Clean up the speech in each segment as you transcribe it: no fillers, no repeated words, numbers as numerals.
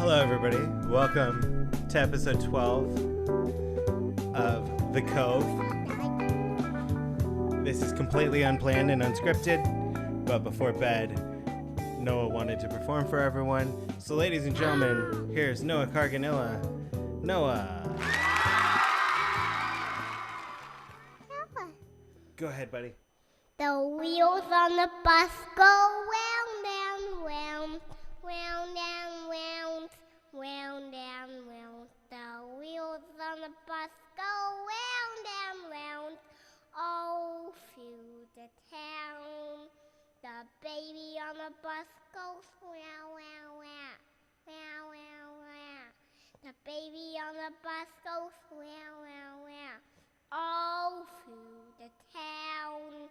Hello, everybody. Welcome to episode 12 of The Cove. This is completely unplanned and unscripted, but before bed, Noah wanted to perform for everyone. So, ladies and gentlemen, here's Noah Carganilla. Noah. Go ahead, buddy. The wheels on the bus go round and round, round and round, round and round. The wheels on the bus go round and round, all through the town. The baby on the bus goes round, round, round, round, round, round. The baby on the bus goes round, round, round, all through the town.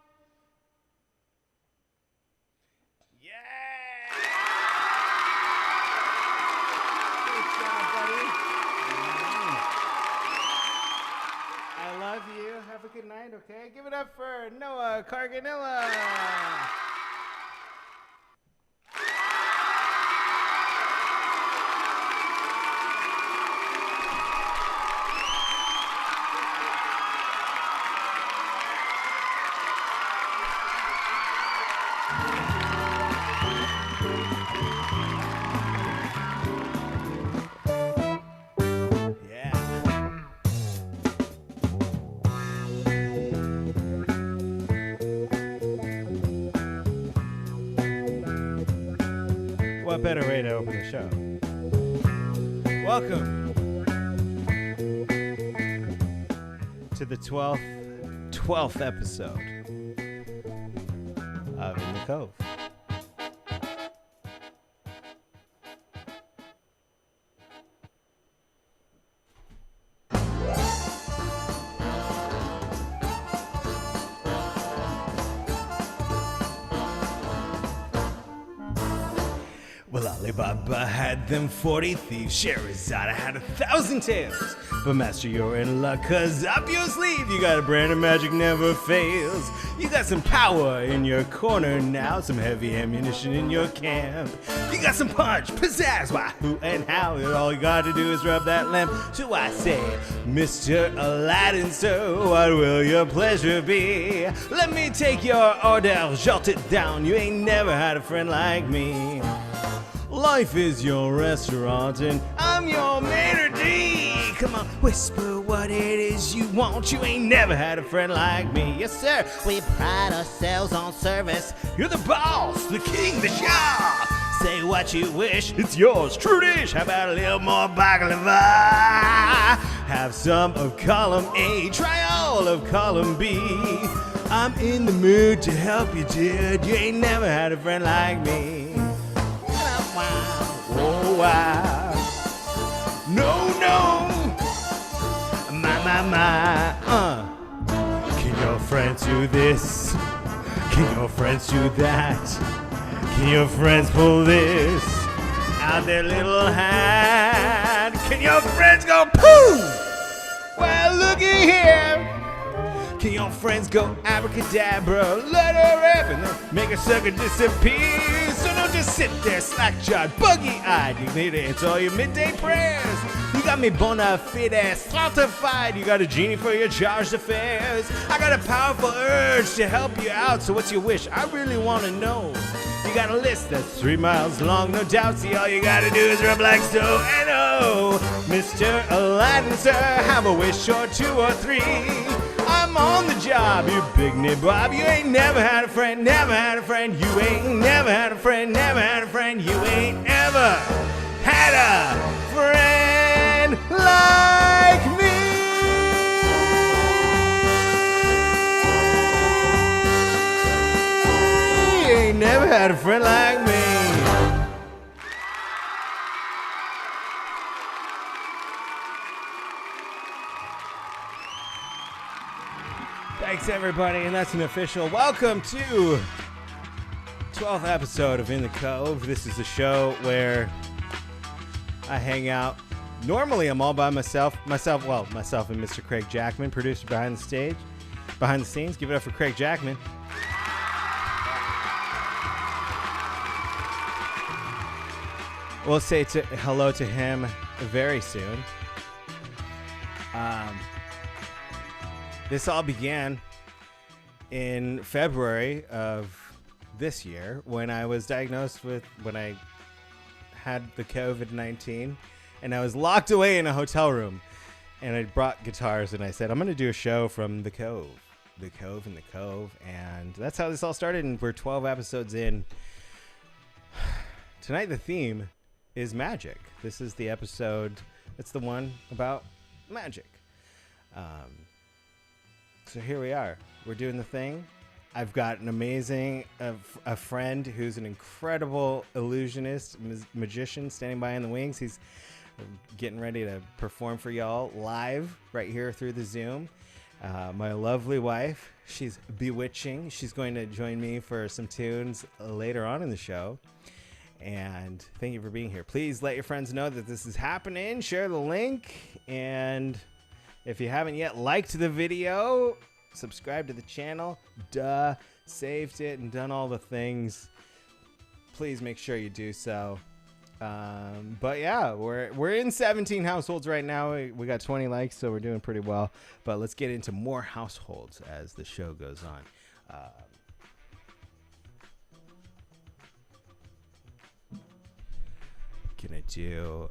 Yeah! Good job, buddy. I love you. Have a good night, okay? Give it up for Noah Carganilla. What better way to open the show? Welcome to the 12th episode of In the Cove. Well, Alibaba had them 40 thieves, Sherazada had 1,000 tales. But master, you're in luck, cause up your sleeve you got a brand of magic never fails. You got some power in your corner now, some heavy ammunition in your camp. You got some punch, pizzazz, why, who, and how. All you gotta do is rub that lamp. So I say, Mr. Aladdin, sir, what will your pleasure be? Let me take your order, jot it down. You ain't never had a friend like me. Life is your restaurant and I'm your maitre d'. Come on, whisper what it is you want. You ain't never had a friend like me. Yes, sir, we pride ourselves on service. You're the boss, the king, the shah. Say what you wish, it's yours, true dish. How about a little more baklava? Have some of column A, try all of column B. I'm in the mood to help you, dude. You ain't never had a friend like me. Oh, wow. No, no. My. Can your friends do this? Can your friends do that? Can your friends pull this out their little hat? Can your friends go pooh? Well, looky here. Can your friends go abracadabra? Let her rip and then make a sucker disappear. So don't just sit there slack-jawed, buggy-eyed. You need to answer all your midday prayers. You got me bona fide, certified. You got a genie for your charged affairs. I got a powerful urge to help you out. So what's your wish? I really want to know. You got a list that's 3 miles long, no doubt. See, all you gotta do is rub like so. And oh, Mr. Aladdin, sir, have a wish or 2 or 3. I'm on the job, you big nabob. You ain't never had a friend, never had a friend. You ain't never had a friend, never had a friend. You ain't ever had a friend like me. You ain't never had a friend like me. Thanks, everybody, and that's an official welcome to 12th episode of In the Cove. This is a show where I hang out. Normally, I'm all by myself. Myself and Mr. Craig Jackman, producer behind the scenes. Give it up for Craig Jackman. We'll say hello to him very soon. This all began in February of this year when I was diagnosed when I had the COVID-19 and I was locked away in a hotel room, and I brought guitars and I said, I'm going to do a show from the Cove in the Cove. And that's how this all started. And we're 12 episodes in. Tonight, the theme is magic. This is the episode. It's the one about magic. So here we are. We're doing the thing. I've got an amazing a friend who's an incredible illusionist, magician, standing by in the wings. He's getting ready to perform for y'all live right here through the Zoom. My lovely wife, she's bewitching. She's going to join me for some tunes later on in the show. And thank you for being here. Please let your friends know that this is happening. Share the link. And if you haven't yet liked the video, subscribe to the channel. Saved it and done all the things. Please make sure you do so. But yeah, we're in 17 households right now. We got 20 likes, so we're doing pretty well. But let's get into more households as the show goes on. Gonna do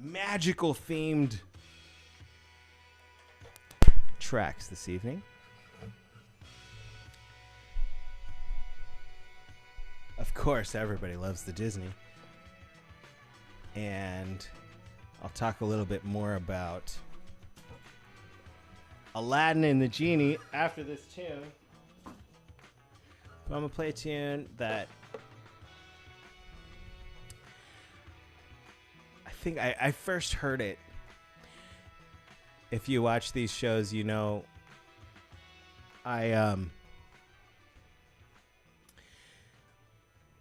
magical themed tracks this evening. Of course, everybody loves the Disney. And I'll talk a little bit more about Aladdin and the Genie after this tune. But I'm going to play a tune that I think I first heard it. If you watch these shows, you know,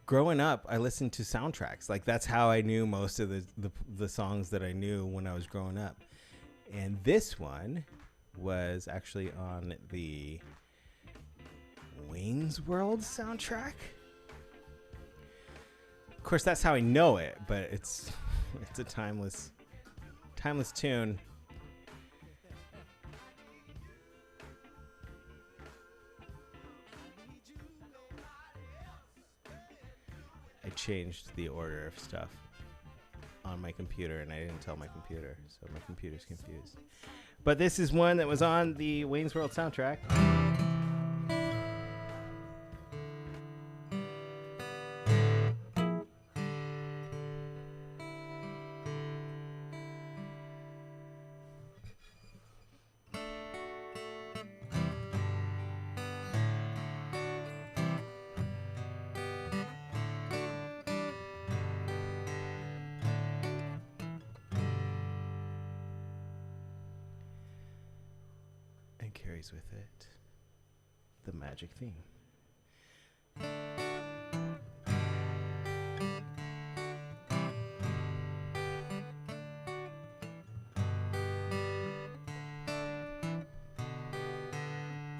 growing up, I listened to soundtracks. Like, that's how I knew most of the songs that I knew when I was growing up. And this one was actually on the Wayne's World soundtrack. Of course, that's how I know it, but it's a timeless tune. I changed the order of stuff on my computer, and I didn't tell my computer, so my computer's confused. But this is one that was on the Wayne's World soundtrack. Carries with it the magic theme.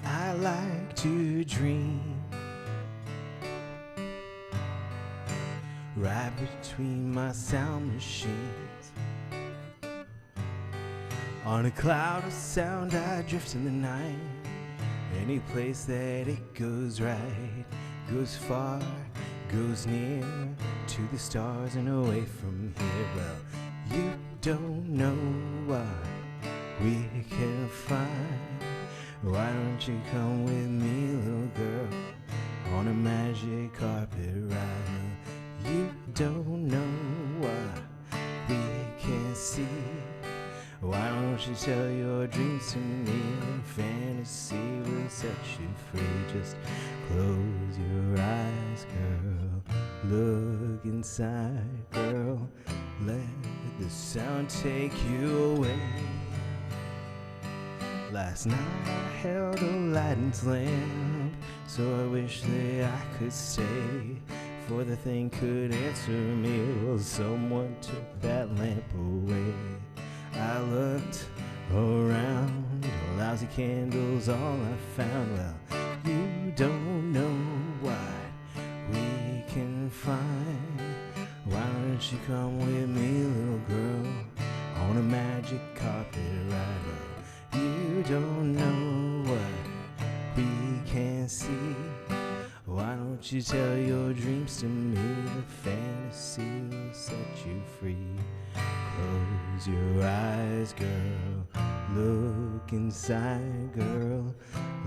I like to dream right between my sound machines. On a cloud of sound I drift in the night. Any place that it goes right, goes far, goes near, to the stars and away from here. Well, you don't know what we can find. Why don't you come with me, little girl, on a magic carpet ride? You don't know what we can see. Why don't you tell your dreams to me? Fantasy will set you free. Just close your eyes, girl. Look inside, girl. Let the sound take you away. Last night I held Aladdin's lamp, so I wish that I could stay, for the thing could answer me. Well, someone took that lamp away. I looked around, lousy candles all I found. Well, you don't know what we can find. don't know what we can't see. Why don't you tell your dreams to me? The fantasy will set you free. Close your eyes, girl. Look inside, girl.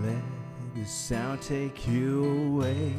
Let the sound take you away.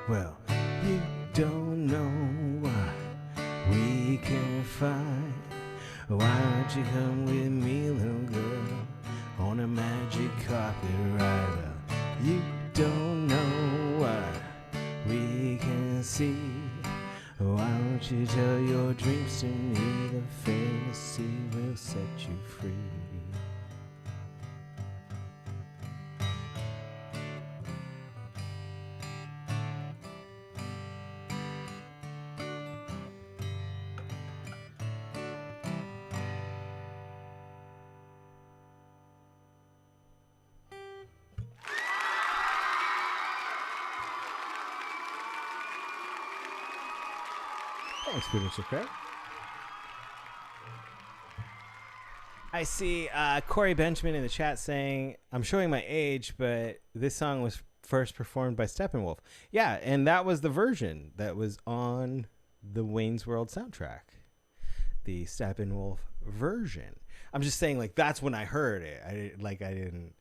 Well, you don't know what we can find. Why don't you come with me, little girl, on a magic carpet ride? Well, you don't know what we can see. Why don't you tell your dreams to me? The fantasy will set you free. Thanks, producer Craig. I see Corey Benjamin in the chat saying, I'm showing my age, but this song was first performed by Steppenwolf. Yeah, and that was the version that was on the Wayne's World soundtrack. The Steppenwolf version. I'm just saying, like, that's when I heard it. I didn't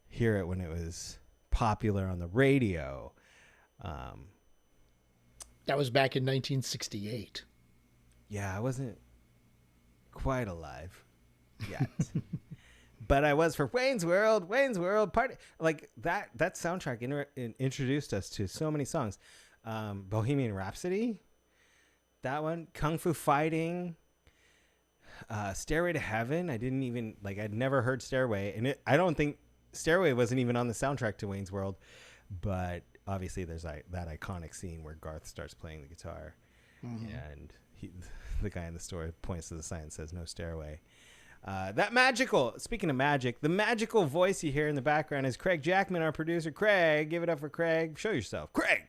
hear it when it was popular on the radio. That was back in 1968. Yeah, I wasn't quite alive yet. But I was for Wayne's World party. Like that soundtrack introduced us to so many songs. Bohemian Rhapsody, that one, Kung Fu Fighting, Stairway to Heaven. I'd never heard Stairway, and I don't think Stairway wasn't even on the soundtrack to Wayne's World, but obviously there's that iconic scene where Garth starts playing the guitar, and the guy in the store points to the sign and says no stairway. Speaking of magic, the magical voice you hear in the background is Craig Jackman, our producer. Craig, give it up for Craig. Show yourself. Craig!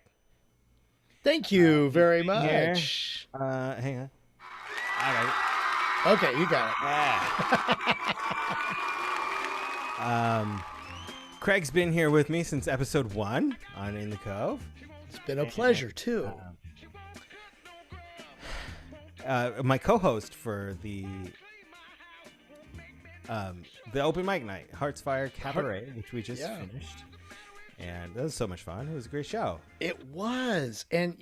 Thank you very much. Hang on. All right. Okay, you got it. Craig's been here with me since episode 1 on In the Cove. It's been a pleasure, too. My co-host for the open mic night, Hearts Fire Cabaret, which we just finished. And that was so much fun. It was a great show. It was. And,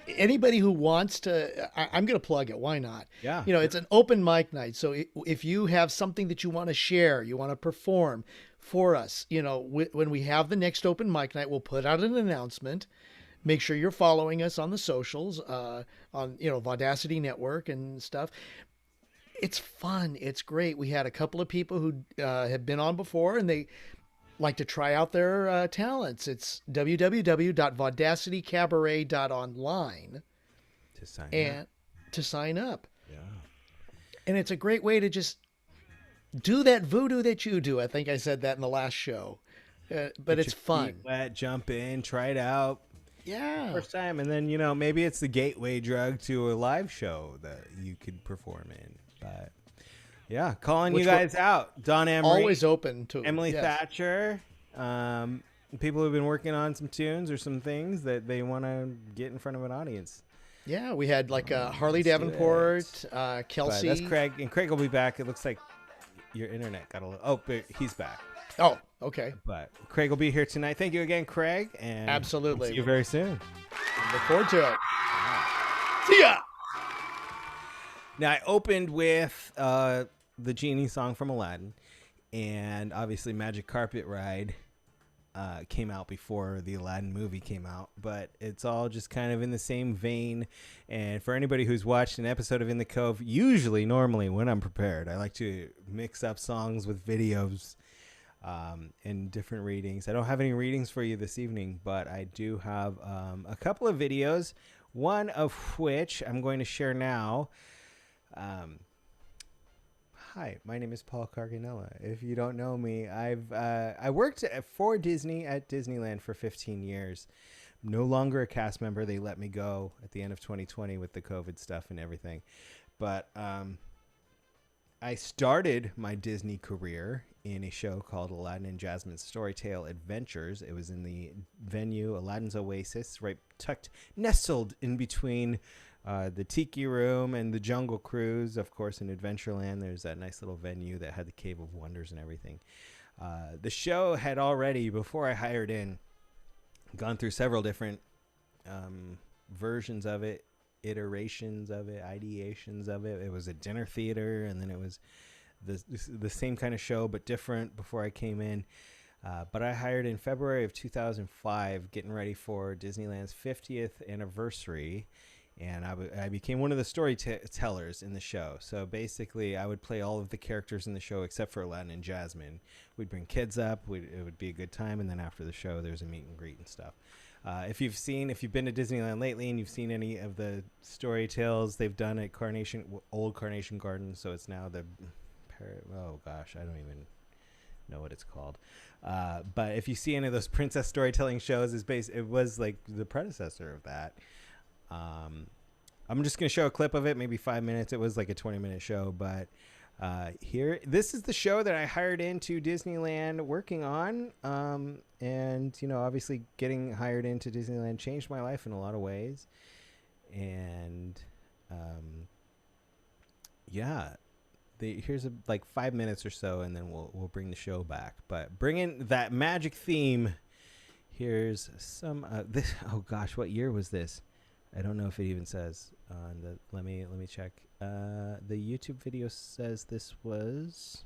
anybody who wants to, I'm going to plug it. Why not? Yeah. It's an open mic night. So if you have something that you want to share, you want to perform for us, when we have the next open mic night, we'll put out an announcement. Make sure you're following us on the socials, on, Vaudacity Network and stuff. It's fun. It's great. We had a couple of people who have been on before, and they like to try out their talents. It's www.vaudacitycabaret.online to sign up. Yeah. And it's a great way to just do that voodoo that you do. I think I said that in the last show. But it's fun. Jump in, try it out. Yeah. First time. And then, maybe it's the gateway drug to a live show that you could perform in. But yeah, calling you guys out. Don Emery. Always open to Emily Thatcher. People who've been working on some tunes or some things that they want to get in front of an audience. Yeah, we had Harley Davenport, Kelsey. But that's Craig. And Craig will be back. It looks like your internet got a little... Oh, but he's back. Oh, okay. But Craig will be here tonight. Thank you again, Craig. And absolutely. We'll see you very soon. Look forward to it. Wow. See ya! Now, I opened with the Genie song from Aladdin, and obviously Magic Carpet Ride came out before the Aladdin movie came out, but it's all just kind of in the same vein. And for anybody who's watched an episode of In the Cove, normally when I'm prepared, I like to mix up songs with videos and different readings. I don't have any readings for you this evening, but I do have a couple of videos, one of which I'm going to share now. Hi, my name is Paul Carganella. If you don't know me, I worked for Disney at Disneyland for 15 years. I'm no longer a cast member. They let me go at the end of 2020 with the COVID stuff and everything. But I started my Disney career in a show called Aladdin and Jasmine's Storytale Adventures. It was in the venue Aladdin's Oasis, right nestled in between the Tiki Room and the Jungle Cruise. Of course, in Adventureland, there's that nice little venue that had the Cave of Wonders and everything. The show had already, before I hired in, gone through several different versions of it, iterations of it, ideations of it. It was a dinner theater, and then it was the same kind of show but different before I came in. But I hired in February of 2005, getting ready for Disneyland's 50th anniversary, and I became one of the storytellers in the show. So basically, I would play all of the characters in the show except for Aladdin and Jasmine. We'd bring kids up. It would be a good time, and then after the show, there's a meet and greet and stuff. If you've been to Disneyland lately and you've seen any of the story tales they've done at old Carnation Garden, so it's now oh gosh, I don't even know what it's called. But if you see any of those princess storytelling shows, it was like the predecessor of that. I'm just going to show a clip of it, maybe 5 minutes. It was like a 20-minute show, but this is the show that I hired into Disneyland working on. And, obviously getting hired into Disneyland changed my life in a lot of ways. And, here's like 5 minutes or so, and then we'll bring the show back. But bringing that magic theme, here's some, oh gosh, what year was this? I don't know if it even says on the, let me check. The YouTube video says this was,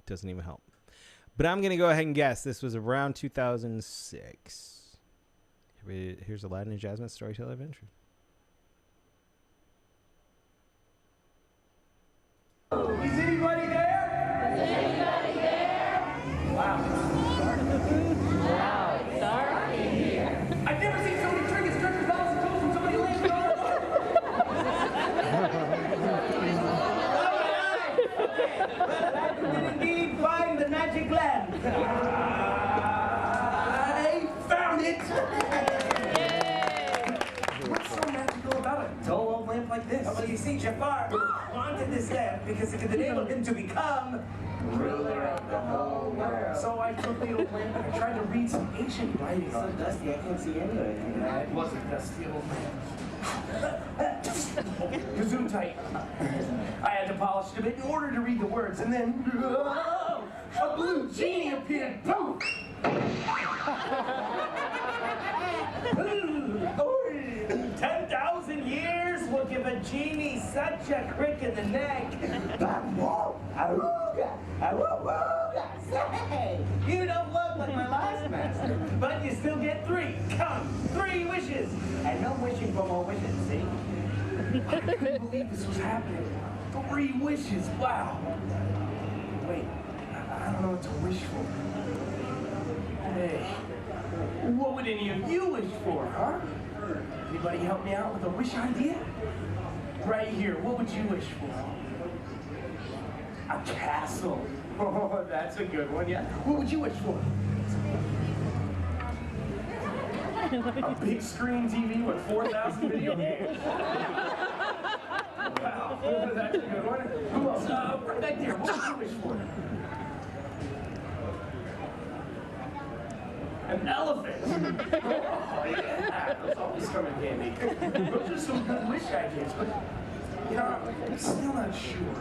doesn't even help. But I'm going to go ahead and guess this was around 2006. Here's Aladdin and Jasmine's Storytale Adventure. Is anybody there? Is anybody there? Wow. Starting the food. Wow, it's dark in here. I've never seen so many trinkets, treasures, balls, and tools from so many lands. I did indeed find the magic lamp. I found it. What's so magical about a dull old lamp like this? Well, you see, Jafar wanted this lamp because it could enable him to become ruler of the whole world. So I took the old lamp and I tried to read some ancient writings. It's so dusty, I can't see anything. It wasn't dusty, old man. Zoom tight. I had to polish it a bit in order to read the words, and then a blue genie appeared. Poof! 10,000 years will give a genie such a crick in the neck. Say, you don't look like my last master, but you still get 3. Count 3 wishes, and no wishing for more wishes. See? I couldn't believe this was happening. 3 wishes. Wow. Wait, I don't know what to wish for. Hey, what would any of you wish for, huh? Anybody help me out with a wish idea? Right here, what would you wish for? A castle. Oh, that's a good one, yeah. What would you wish for? A big screen TV with 4,000 video games. Wow, that's a good one. Who else? Right back there, what would you wish for? An elephant. Oh, yeah, those always come in handy. Those are some good wish ideas, but, I'm still not sure.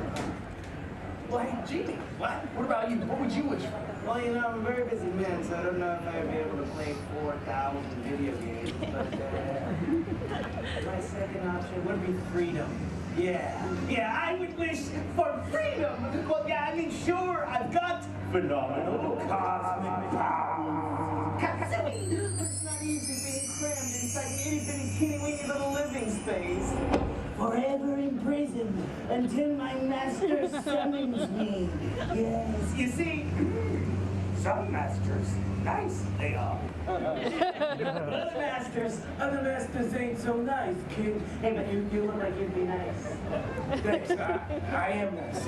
Well, hey, Genie, what about you? What would you wish for? Well, I'm a very busy man, so I don't know if I'd be able to play 4,000 video games, but my second option would be freedom. Yeah, I would wish for freedom. Well, yeah, sure, I've got phenomenal cosmic power. Katsui! It's not easy being crammed inside an itty-bitty teeny-weeny little living space. Forever imprisoned until my master summons me. Yes, you see, some masters, nice they are. Other masters ain't so nice, kid. Hey, but you look like you'd be nice. Thanks, I am nice.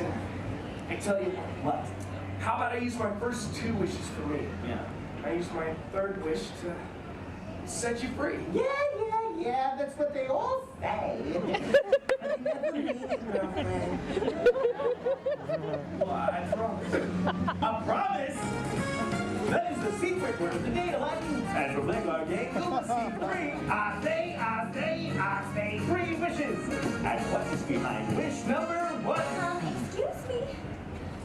I tell you what, how about I use my first 2 wishes for me? Yeah. I use my 3rd wish to set you free. Yeah, that's what they all say. I never mean it, girlfriend. Well, I promise. A promise? That is the secret word of the day, Aladdin. And to play our game, you'll see 3. I say 3 wishes. And what is behind wish number 1? Excuse me.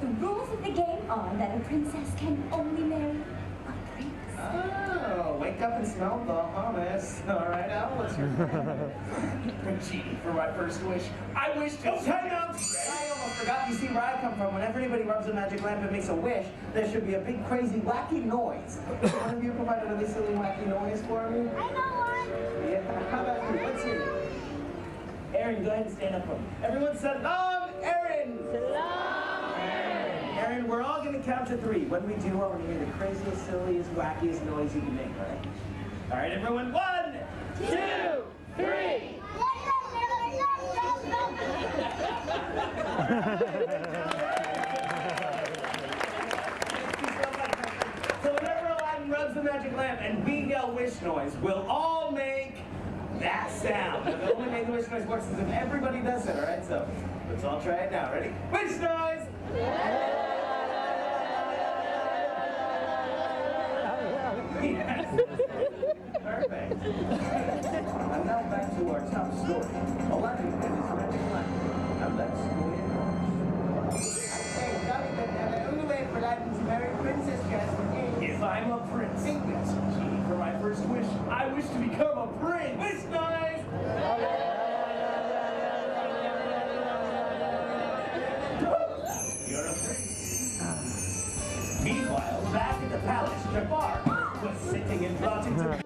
The rules of the game are that a princess can only marry a prince. Oh, wake up and smell the hummus. All right, Al, what's your plan? Gee, for my first wish, I wish to time out. I almost forgot. You see, where I come from, whenever anybody rubs a magic lamp and makes a wish, there should be a big, crazy, wacky noise. One of you provide a really silly, wacky noise for me? I know one. Yeah, how about you? Let's hear it. Aaron, go ahead and stand up for me. Everyone salam, Aaron! Aaron, we're all going to count to 3. When we do, I want to hear the craziest, silliest, wackiest noise you can make, all right? All right, everyone. 1, 2, 3. So whenever Aladdin rubs the magic lamp and we yell wish noise, we'll all make that sound. The only way the wish noise works is if everybody does it, all right? So let's all try it now. Ready? Wish noise! Yes. Perfect. And now back to our top story. Aladdin and his magic lamp. Now let's go in. Hey, sorry, but the only way for Aladdin to marry Princess Jasmine is If I'm a prince, gee, for my first wish, I wish to become a prince. Wish noise! You're a prince. Meanwhile, back at the palace, Jafar was sitting and plotting to...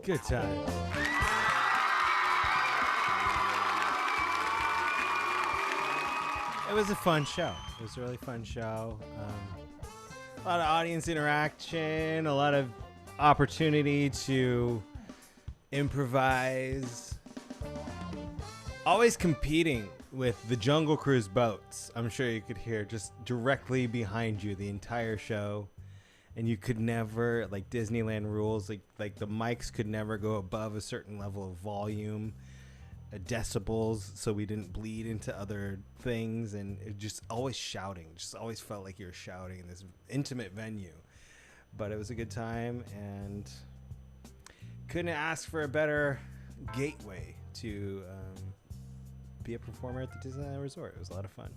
Good time. It was a fun show. It was a really fun show. A lot of audience interaction, a lot of opportunity to improvise. Always competing with the Jungle Cruise boats. I'm sure you could hear just directly behind you the entire show. And you could never, like Disneyland rules, like the mics could never go above a certain level of volume, decibels, so we didn't bleed into other things. And it just always shouting, just always felt like you were shouting in this intimate venue. But it was a good time, and couldn't ask for a better gateway to be a performer at the Disneyland Resort. It was a lot of fun.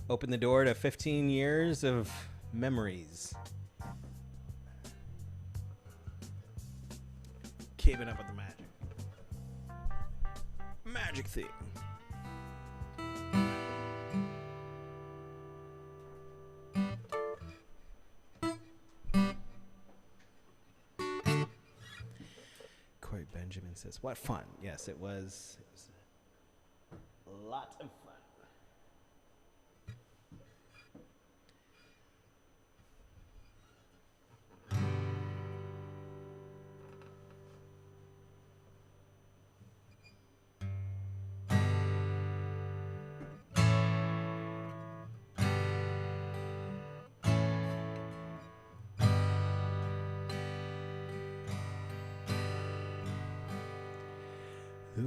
Opened the door to 15 years of memories. Keeping up with the magic. Magic theme. Corey Benjamin says, what fun. Yes, it was a lot of fun.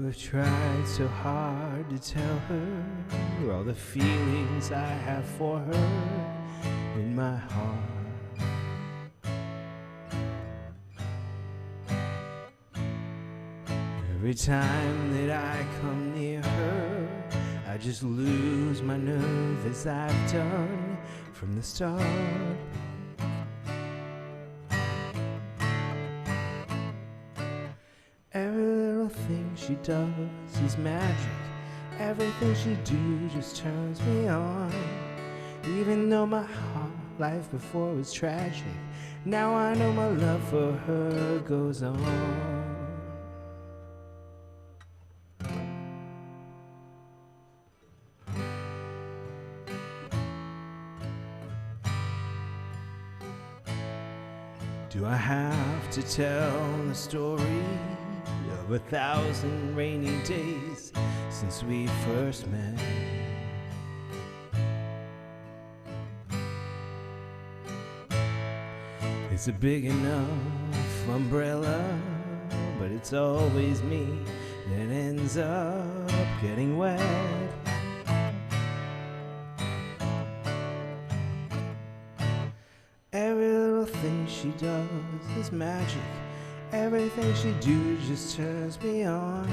I've tried so hard to tell her all the feelings I have for her in my heart. Every time that I come near her, I just lose my nerve as I've done from the start. Everything she does is magic. Everything she do just turns me on. Even though my life before was tragic, now I know my love for her goes on. Do I have to tell the story of 1,000 rainy days since we first met? It's a big enough umbrella, but it's always me that ends up getting wet. Every little thing she does is magic. Everything she do just turns me on.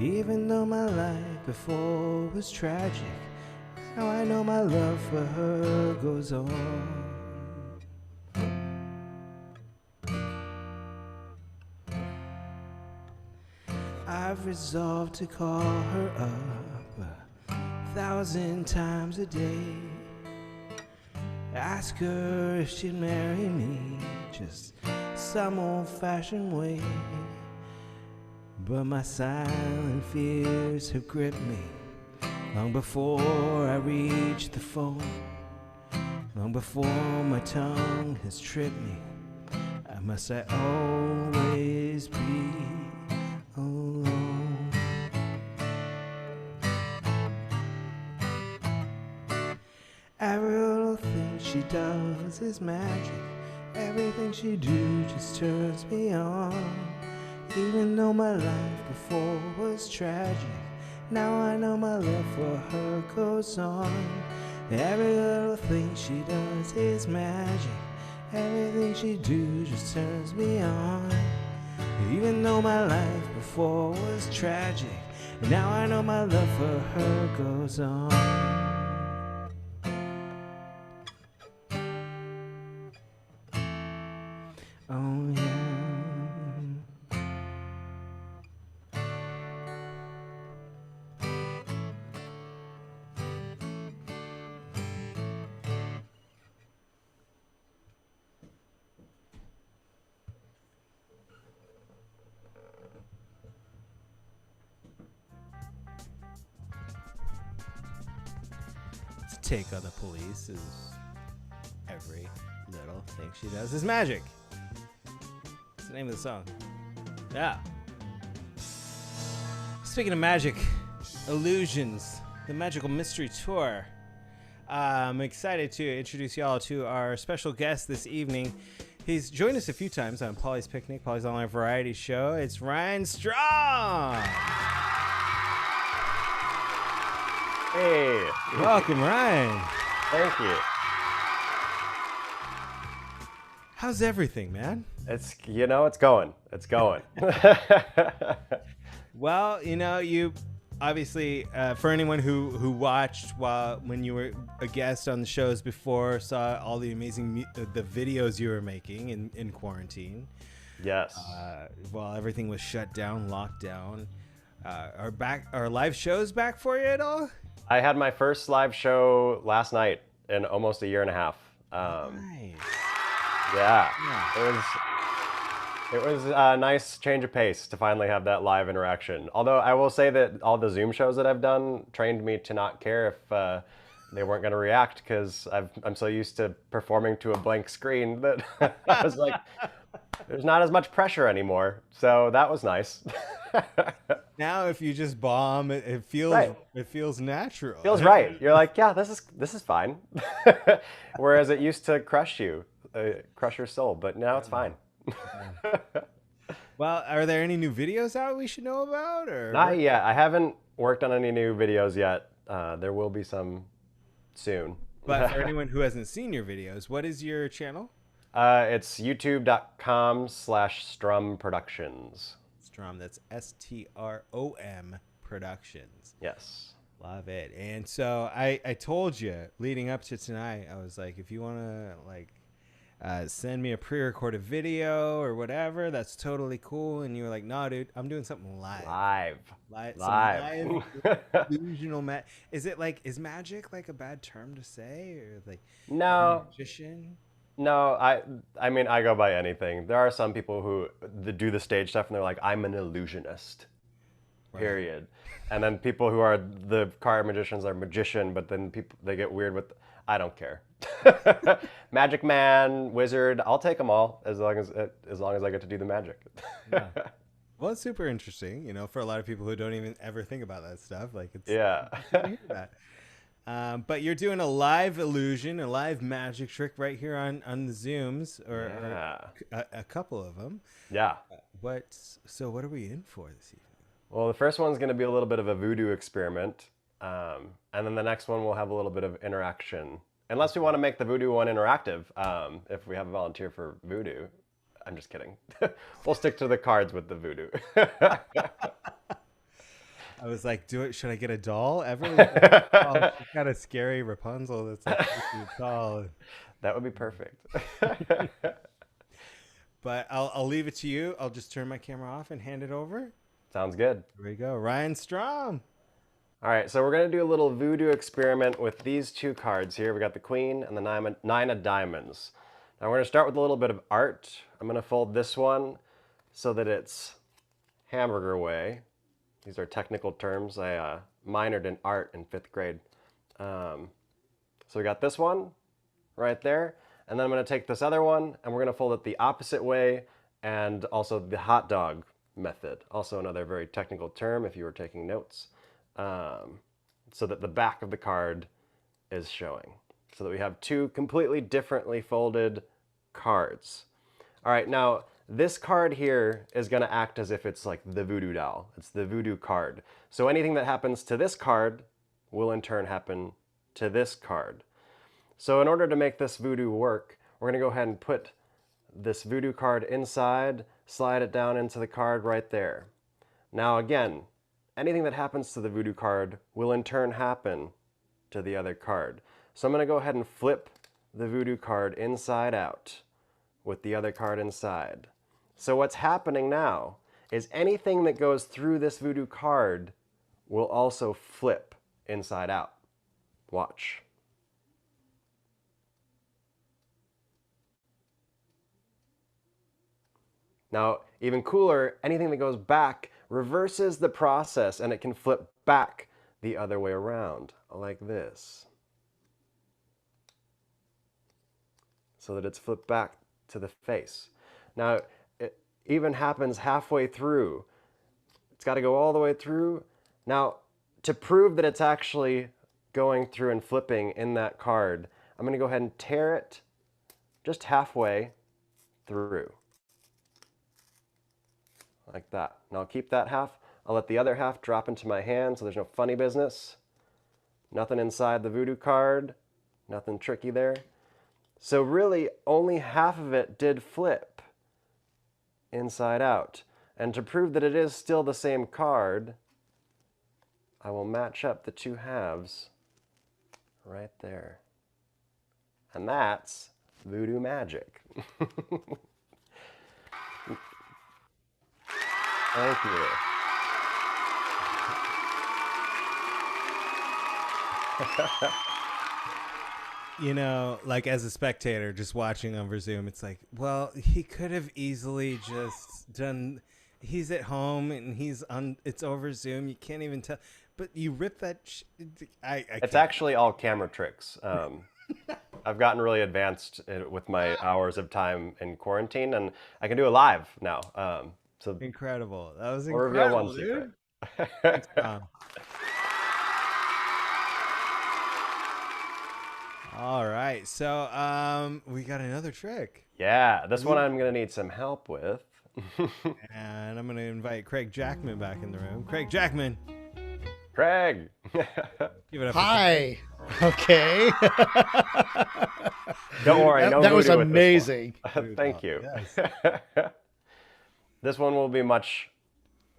Even though my life before was tragic, now I know my love for her goes on. I've resolved to call her up 1,000 times a day. Ask her if she'd marry me, just some old-fashioned way. But my silent fears have gripped me long before I reach the phone, long before my tongue has tripped me. Must I always be alone? Every little thing she does is magic. Everything she do just turns me on. Even though my life before was tragic, now I know my love for her goes on. Every little thing she does is magic. Everything she do just turns me on. Even though my life before was tragic, now I know my love for her goes on. Oh yeah. To take on the police is every little thing she does is magic. What's the name of the song? Yeah. Speaking of magic, illusions, the Magical Mystery Tour. I'm excited to introduce y'all to our special guest this evening. He's joined us a few times on Polly's Picnic, Polly's online variety show. It's Ryne Strom. Hey. Welcome, Ryne. Thank you. How's everything, man? It's going. It's going. Well, you obviously, for anyone who watched when you were a guest on the shows before, saw all the amazing the videos you were making in quarantine. Yes. While everything was shut down, locked down. Are live shows back for you at all? I had my first live show last night in almost a year and a half. Nice. Yeah. It was a nice change of pace to finally have that live interaction. Although I will say that all the Zoom shows that I've done trained me to not care if they weren't going to react, because I'm so used to performing to a blank screen that I was like, there's not as much pressure anymore. So that was nice. Now, if you just bomb, it feels Right. It feels natural. Feels right. You're like, yeah, this is fine. Whereas it used to crush your soul, but now it's fine. Well, are there any new videos out we should know about, or Not yet. I haven't worked on any new videos yet. There will be some soon. But for anyone who hasn't seen your videos, what is your channel? It's youtube.com/Strom Productions. Strom, that's STROM Productions. Yes. Love it. And so I told you leading up to tonight, I was like, if you want to send me a pre-recorded video or whatever. That's totally cool. And you were like, no, dude, I'm doing something live. Live. Illusional Is it like, is magic like a bad term to say, or like No. magician? No, I mean, I go by anything. There are some people who do the stage stuff and they're like, I'm an illusionist, period. And then people who are the card magicians are magician, but then people, they get weird with, I don't care. Magic man, wizard, I'll take them all as long as I get to do the magic. Yeah. Well, it's super interesting, you know, for a lot of people who don't even ever think about that stuff. Like, it's Yeah. to hear that. But you're doing a live illusion, a live magic trick right here on the Zooms, or a couple of them. Yeah. So what are we in for this evening? Well, the first one's going to be a little bit of a voodoo experiment. And then the next one will have a little bit of interaction. Unless we want to make the voodoo one interactive, if we have a volunteer for voodoo. I'm just kidding. We'll stick to the cards with the voodoo. I was like, should I get a doll? She's got a scary Rapunzel that's like tall. That would be perfect. But I'll leave it to you. I'll just turn my camera off and hand it over. Sounds good. Here we go. Ryne Strom. All right, so we're going to do a little voodoo experiment with these two cards here. We got the Queen and the Nine of Diamonds. Now we're going to start with a little bit of art. I'm going to fold this one so that it's hamburger way. These are technical terms. I minored in art in 5th grade. So we got this one right there. And then I'm going to take this other one and we're going to fold it the opposite way, and also the hot dog method. Also another very technical term if you were taking notes. So that the back of the card is showing. So that we have two completely differently folded cards. All right, now this card here is going to act as if it's like the voodoo doll. It's the voodoo card. So anything that happens to this card will in turn happen to this card. So in order to make this voodoo work, we're going to go ahead and put this voodoo card inside, slide it down into the card right there. Now again, anything that happens to the voodoo card will in turn happen to the other card. So I'm going to go ahead and flip the voodoo card inside out with the other card inside. So what's happening now is anything that goes through this voodoo card will also flip inside out. Watch. Now, even cooler, anything that goes back reverses the process and it can flip back the other way around, like this. So that it's flipped back to the face. Now, it even happens halfway through. It's got to go all the way through. Now, to prove that it's actually going through and flipping in that card, I'm going to go ahead and tear it just halfway through. Like that. Now I'll keep that half. I'll let the other half drop into my hand so there's no funny business. Nothing inside the voodoo card. Nothing tricky there. So really only half of it did flip inside out. And to prove that it is still the same card, I will match up the two halves right there. And that's voodoo magic. Thank you. You know, like as a spectator just watching over Zoom, it's like, well, he could have easily just done, he's at home and it's over Zoom. You can't even tell. But you rip that. It's actually all camera tricks. I've gotten really advanced with my hours of time in quarantine, and I can do it live now. So incredible. That was we'll incredible, reveal one dude. secret. Thanks, Tom. All right, so we got another trick. Yeah, this one I'm gonna need some help with. And I'm gonna invite Craig Jackman back in the room. Craig Jackman. Craig. Give it up. Hi. Okay. Don't worry, no that was voodoo with amazing. this one. Thank you. Yes. This one will be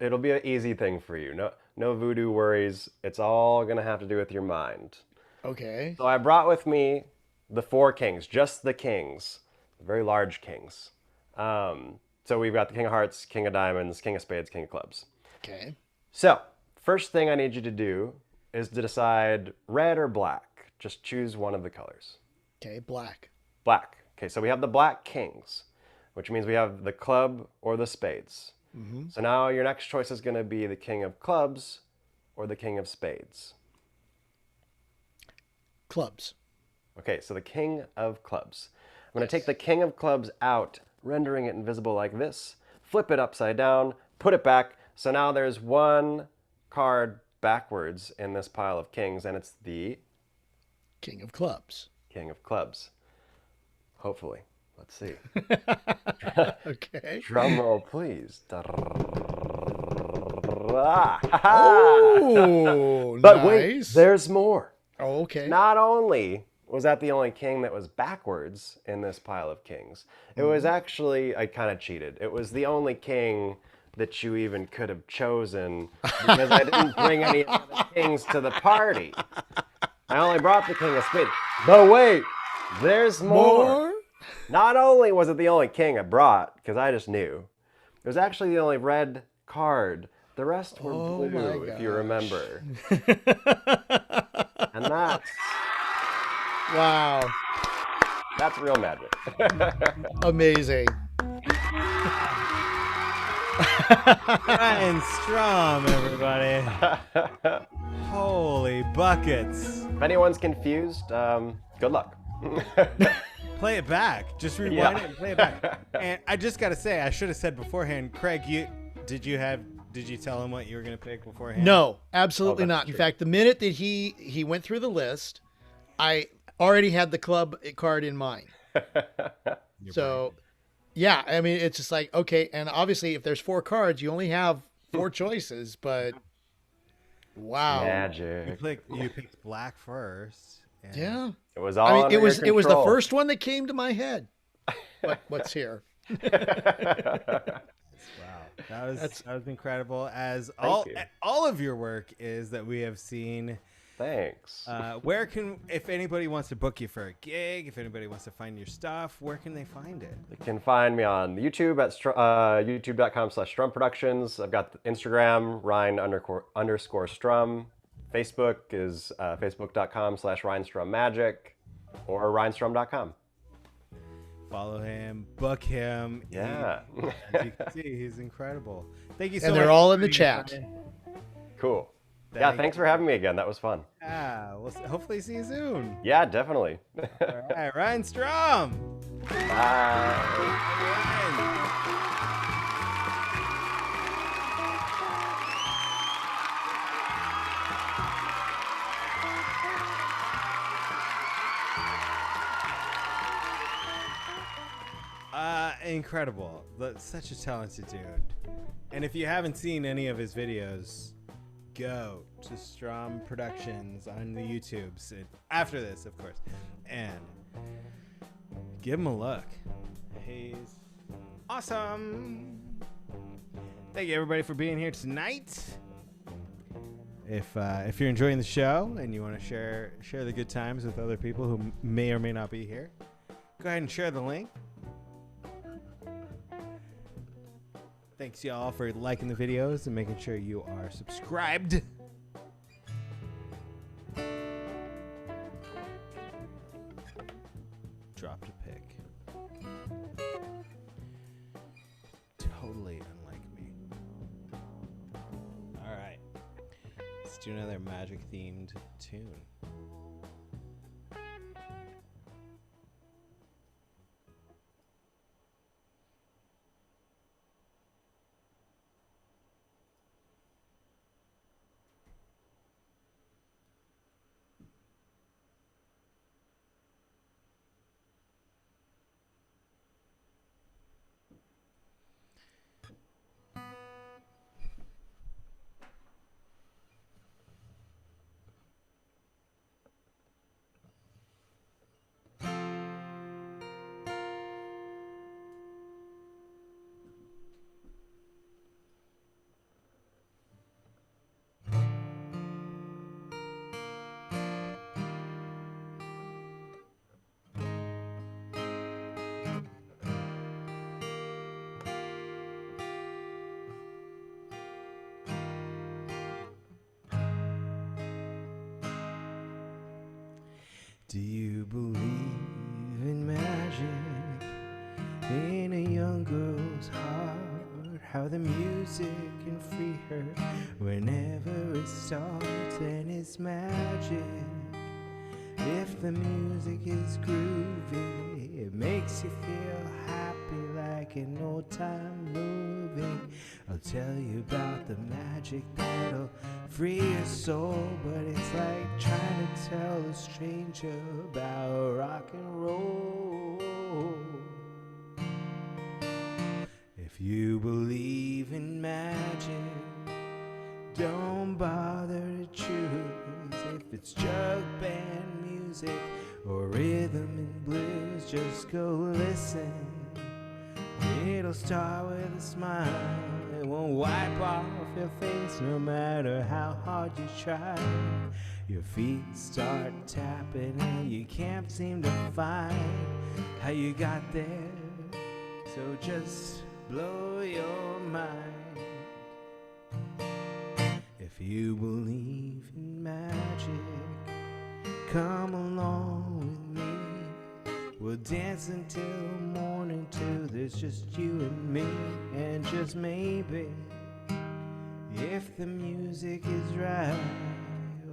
it'll be an easy thing for you. No voodoo worries. It's all gonna have to do with your mind. Okay. So I brought with me the 4 kings, just the kings. very large kings. So we've got the King of Hearts, King of Diamonds, King of Spades, King of Clubs. Okay. So first thing I need you to do is to decide red or black. Just choose one of the colors. Okay, black. Black. Okay, so we have the black kings, which means we have the club or the spades. So now your next choice is going to be the King of Clubs or the King of Spades. Clubs. Okay, so the King of Clubs. I'm going to take the King of Clubs out, rendering it invisible like this, flip it upside down, put it back. So now there's one card backwards in this pile of kings, and it's the King of Clubs. King of Clubs. Hopefully. Let's see. Okay. Drum roll, please. Oh, But nice. wait, there's more. Oh, okay. Not only was that the only king that was backwards in this pile of kings, it was actually, I kind of cheated. It was the only king that you even could have chosen because I didn't bring any of the kings to the party. I only brought the King of Spades. But wait, there's more. Not only was it the only king I brought, because I just knew, it was actually the only red card. The rest were blue, if you remember. And that's Wow. real magic. Amazing. Ryne Strom, everybody. Holy buckets. If anyone's confused, good luck. Play it back. Just rewind it and play it back. And I just got to say, I should have said beforehand, Craig, did you tell him what you were going to pick beforehand? No, absolutely that's not. In true. fact, the minute that he went through the list, I already had the club card in mind. So, yeah, I mean, it's just like, okay, and obviously if there's 4 cards, you only have 4 choices, but wow. Magic. You picked black first. And Yeah. It was all I mean, under it was your the control. first one that came to my head. What's here? Wow, that was incredible. As Thank you. all of your work is that we have seen. Thanks. If anybody wants to book you for a gig, if anybody wants to find your stuff, where can they find it? You can find me on YouTube at youtube.com/Strum Productions. I've got Instagram, Ryne_Strum. Facebook is facebook.com/RyneStrumMagic or RyneStrum.com. Follow him, book him. Yeah. As you can see, he's incredible. Thank you so much. And they're all for in the being chat. here. Cool. Yeah, thanks for having me again. That was fun. We'll hopefully see you soon. Yeah, definitely. All right, Ryne Strom. Bye. Incredible. Such a talented dude. And if you haven't seen any of his videos, go to Strom Productions on the YouTubes after this, of course, and give him a look. He's awesome. Thank you, everybody, for being here tonight. If you're enjoying the show and you want to share the good times with other people who may or may not be here, go ahead and share the link. Thanks, y'all, for liking the videos and making sure you are subscribed. Dropped a pic. Totally unlike me. All right. Let's do another magic-themed tune. Do you believe in magic in a young girl's heart? How the music can free her whenever it starts, and it's magic. If the music is groovy, it makes you feel happy like an old time movie. I'll tell you about the magic that'll free your soul, but it's like trying to tell a stranger about rock and roll. If you believe in magic, don't bother to choose if it's jug band music or rhythm and blues. Just go listen. It'll start with a smile. It won't wipe off your face no matter how hard you try. Your feet start tapping and you can't seem to find how you got there. So just blow your mind. If you believe in magic, come along with me. We'll dance until morning till there's just you and me. And just maybe, if the music is right,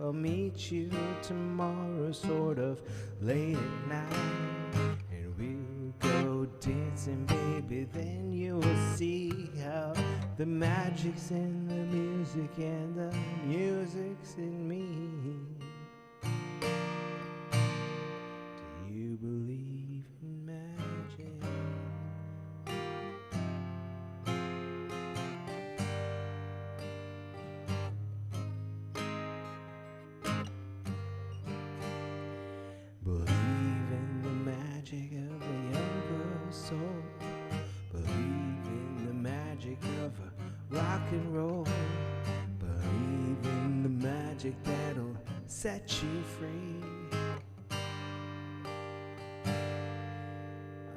I'll meet you tomorrow sort of late at night. And we'll go dancing, baby, then you'll see how the magic's in the music and the music's in me. Do you believe in magic? Believe in the magic of a young girl's soul. Believe in the magic of a rock and roll. Believe in the magic that'll set you free.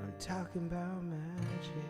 I'm talking about magic.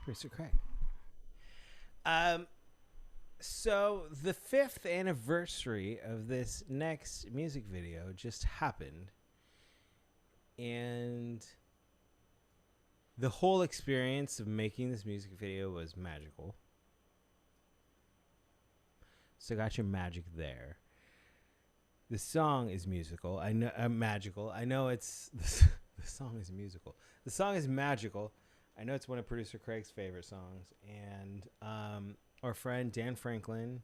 Producer Craig. So the 5th anniversary of this next music video just happened, and the whole experience of making this music video was magical. So got your magic there. The song is musical. I know magical. I know it's the song is musical. The song is magical. I know it's one of producer Craig's favorite songs, and our friend Dan Franklin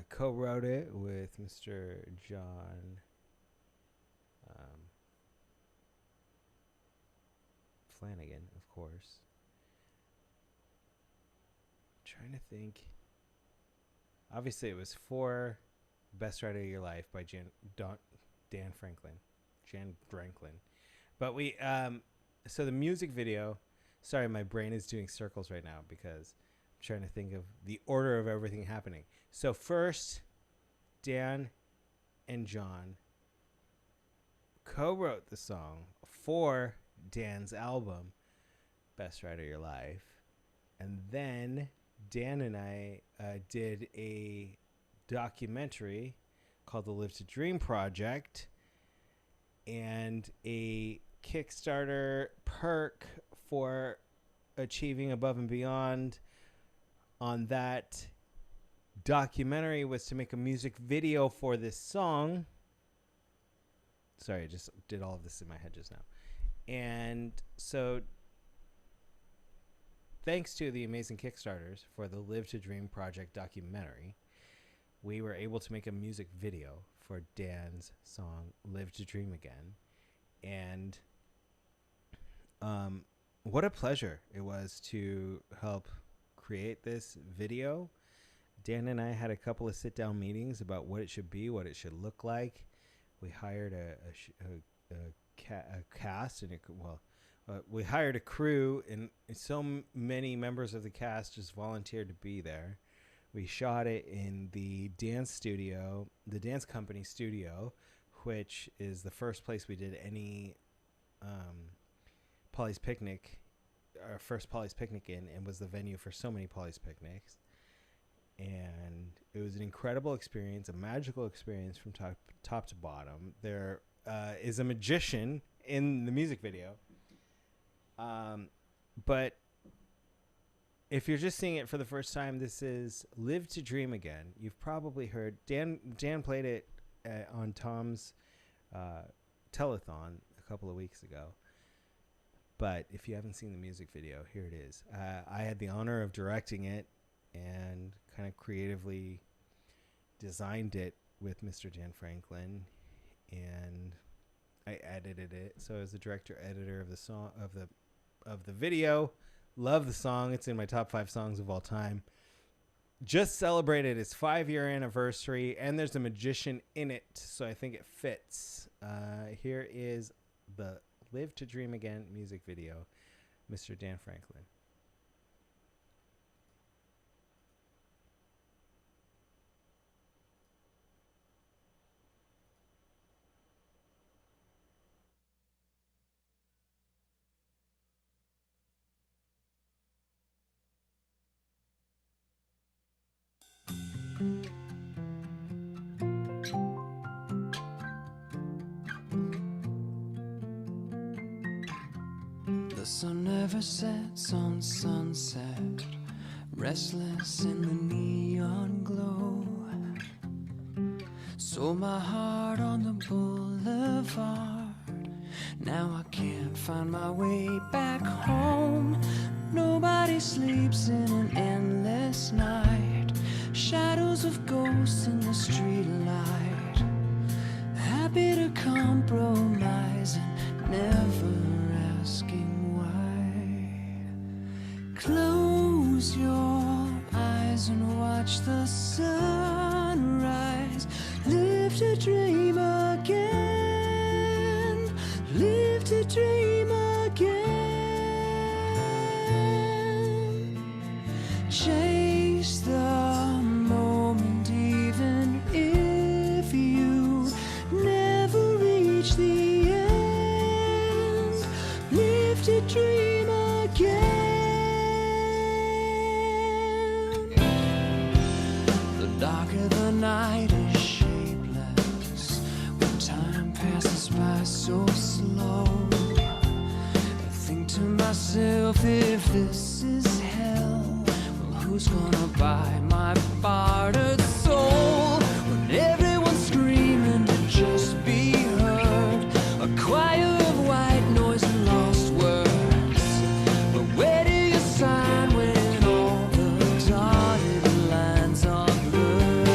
co-wrote it with Mr. John Flanagan, of course. I'm trying to think. Obviously, it was for Best Writer of Your Life by Dan Franklin. Jan Dranklin. But we... So the music video, sorry, my brain is doing circles right now because I'm trying to think of the order of everything happening. So first, Dan and John co-wrote the song for Dan's album, Best Writer of Your Life. And then Dan and I did a documentary called the Live to Dream Project and a Kickstarter perk for achieving above and beyond on that documentary was to make a music video for this song. Sorry, I just did all of this in my head just now. And so thanks to the amazing Kickstarters for the Live to Dream project documentary, we were able to make a music video for Dan's song Live to Dream Again. And what a pleasure it was to help create this video. Dan and I had a couple of sit-down meetings about what it should be, what it should look like. We hired a cast, and we hired a crew, and so many members of the cast just volunteered to be there. We shot it in the dance studio, the dance company studio, which is the first place we did any Polly's Picnic, our first Polly's Picnic in, and was the venue for so many Polly's Picnics. And it was an incredible experience, a magical experience from top to bottom. There is a magician in the music video. But if you're just seeing it for the first time, this is Live to Dream Again. You've probably heard Dan played it on Tom's telethon a couple of weeks ago. But if you haven't seen the music video, here it is. I had the honor of directing it and kind of creatively designed it with Mr. Dan Franklin, and I edited it. So I was the director editor of the song of the video. Love the song. It's in my top 5 songs of all time. Just celebrated its 5-year anniversary, and there's a magician in it, so I think it fits. Here is the Live to Dream Again music video, Mr. Dan Franklin. The sun never sets on sunset, restless in the neon glow. Sold my heart on the boulevard. Now I can't find my way back home. Nobody sleeps in an endless night. Shadows of ghosts in the street light. Happy to compromise and never asking why. Close your eyes and watch the sunrise. Live to dream again. Live to dream again. Chase the moment even if you never reach the end. Live to dream again. The darker the night is shapeless when time passes by so slow. I think to myself, if this is hell, well, who's gonna buy my bartered soul? When everyone's screaming to just be heard, a choir of white noise and lost words. But where do you sign when all the dotted lines are blurred?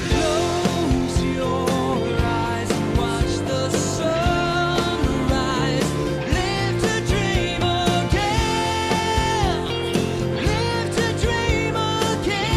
Close your eyes and watch the sunrise. Live to dream again. Live to dream again.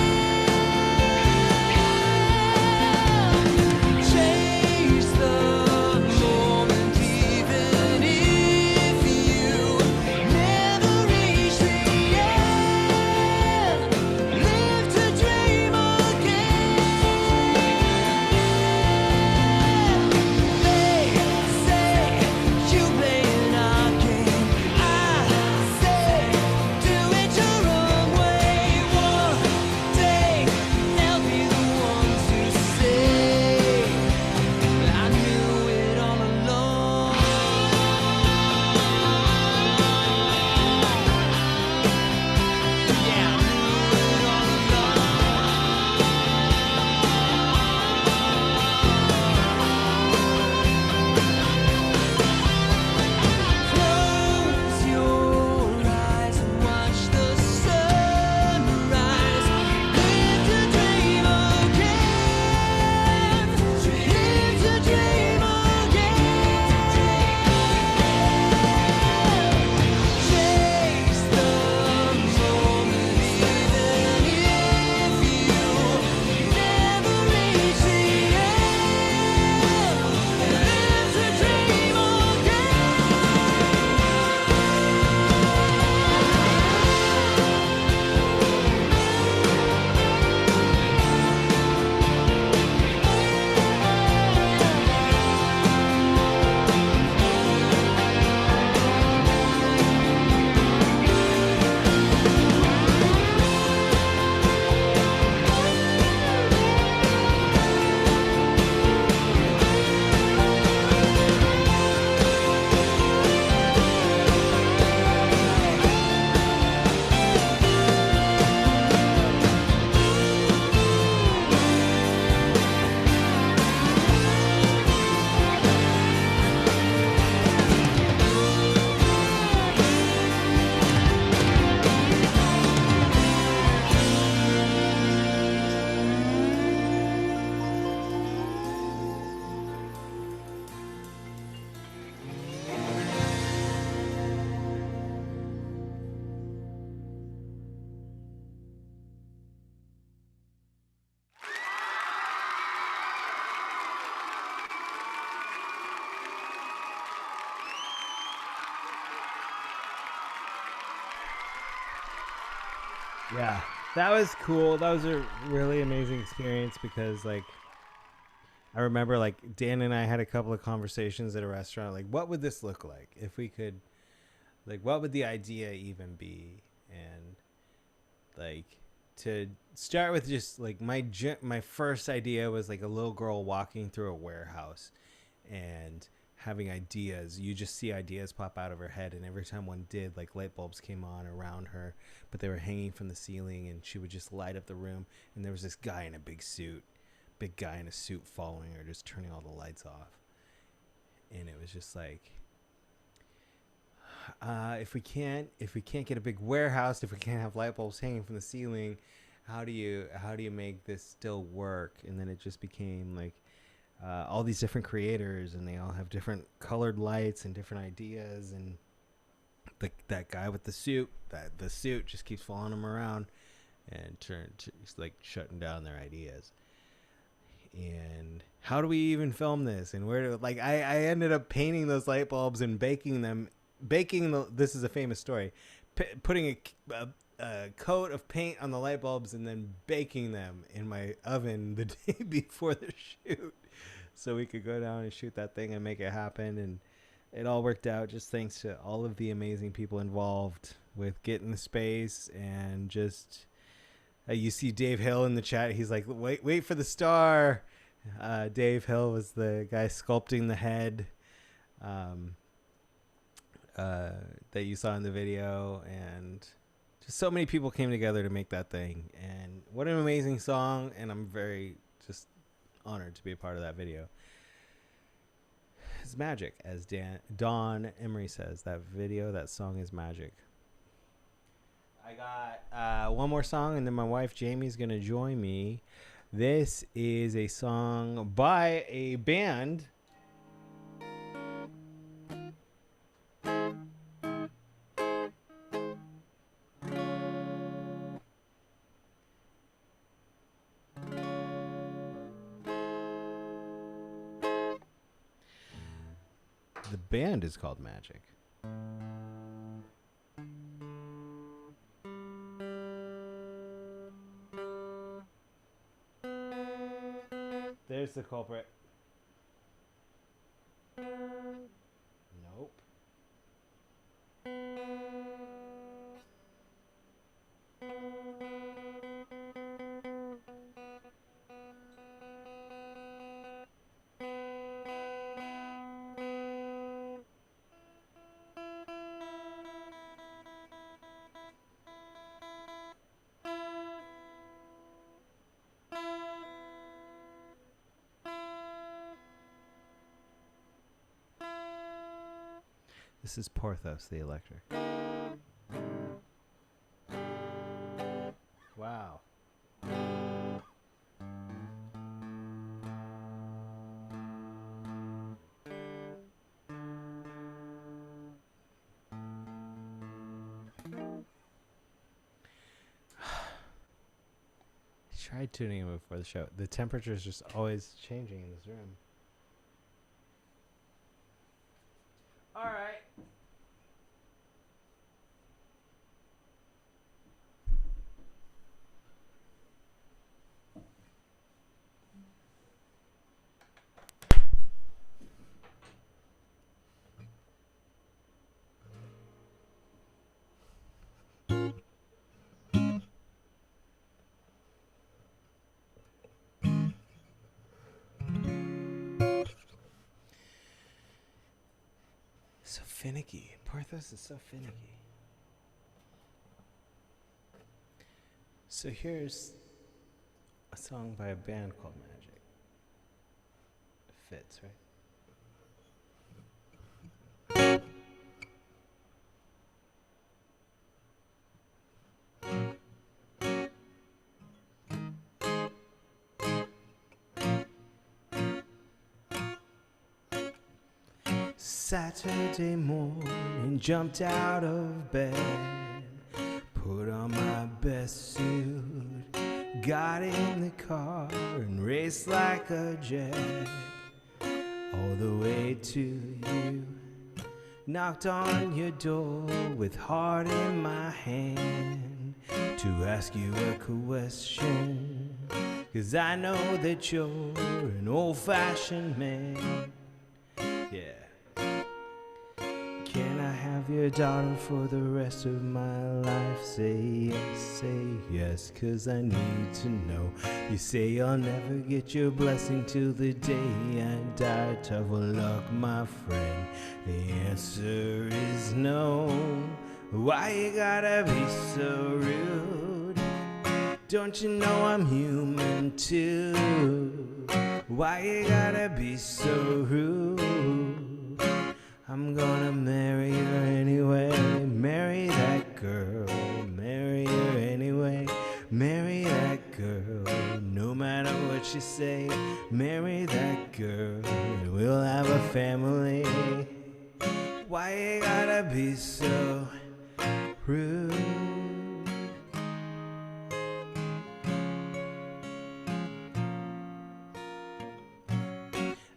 Yeah, that was cool. That was a really amazing experience because, like, I remember, like, Dan and I had a couple of conversations at a restaurant. Like, what would this look like if we could, like, what would the idea even be? And, like, to start with, just like my first idea was like a little girl walking through a warehouse and having ideas. You just see ideas pop out of her head, and every time one did, like, light bulbs came on around her, but they were hanging from the ceiling, and she would just light up the room, and there was this guy in a big guy in a suit following her, just turning all the lights off. And it was just like, if we can't get a big warehouse, if we can't have light bulbs hanging from the ceiling, how do you make this still work? And then it just became like all these different creators, and they all have different colored lights and different ideas. And that guy with the suit just keeps following him around and like shutting down their ideas. And how do we even film this? And where do, like, I ended up painting those light bulbs and baking them. This is a famous story. Putting a coat of paint on the light bulbs and then baking them in my oven the day before the shoot, so we could go down and shoot that thing and make it happen. And it all worked out just thanks to all of the amazing people involved with getting the space. And just you see Dave Hill in the chat. He's like, wait for the star. Dave Hill was the guy sculpting the head that you saw in the video. And just so many people came together to make that thing. And what an amazing song. And I'm very just honored to be a part of that video. It's magic, as Don Emery says. That song is magic. I got one more song, and then my wife Jamie's gonna join me. This is a song by a band. The band is called Magic. There's the culprit. Nope. This is Porthos the Electric. Wow. I tried tuning in before the show. The temperature is just always changing in this room. All right. So finicky. Porthos is so finicky. So here's a song by a band called Magic. It fits, right? Saturday morning, jumped out of bed, put on my best suit, got in the car and raced like a jet all the way to you. Knocked on your door with heart in my hand, to ask you a question. 'Cause I know that you're an old-fashioned man. Yeah. Can I have your daughter for the rest of my life? Say yes, 'cause I need to know. You say I'll never get your blessing till the day I die. Tough luck, my friend. The answer is no. Why you gotta be so rude? Don't you know I'm human too? Why you gotta be so rude? I'm gonna marry her anyway. Marry that girl. Marry her anyway. Marry that girl. No matter what you say. Marry that girl. We'll have a family. Why you gotta be so rude?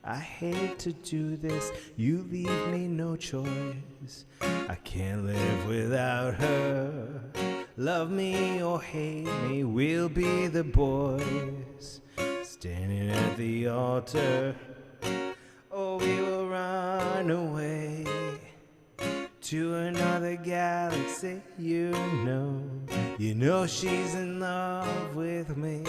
I hate to do this, you leave me no choice. I can't live without her. Love me or hate me, we'll be the boys standing at the altar. Oh, we will run away to another galaxy. You know she's in love with me.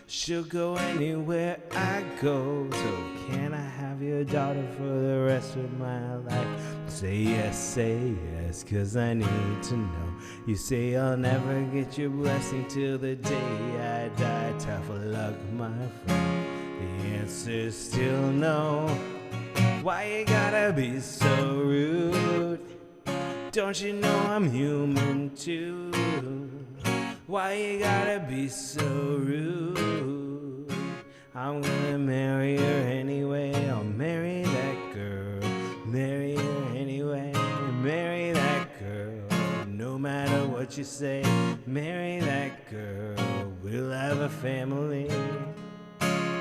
She'll go anywhere I go. So can I have your daughter for the rest of my life? Say yes, 'cause I need to know. You say I'll never get your blessing till the day I die. Tough luck, my friend. The answer's still no. Why you gotta be so rude? Don't you know I'm human too? Why you gotta be so rude? I'm gonna marry her anyway. I'll marry that girl. Marry her anyway. Marry that girl. No matter what you say. Marry that girl. We'll have a family.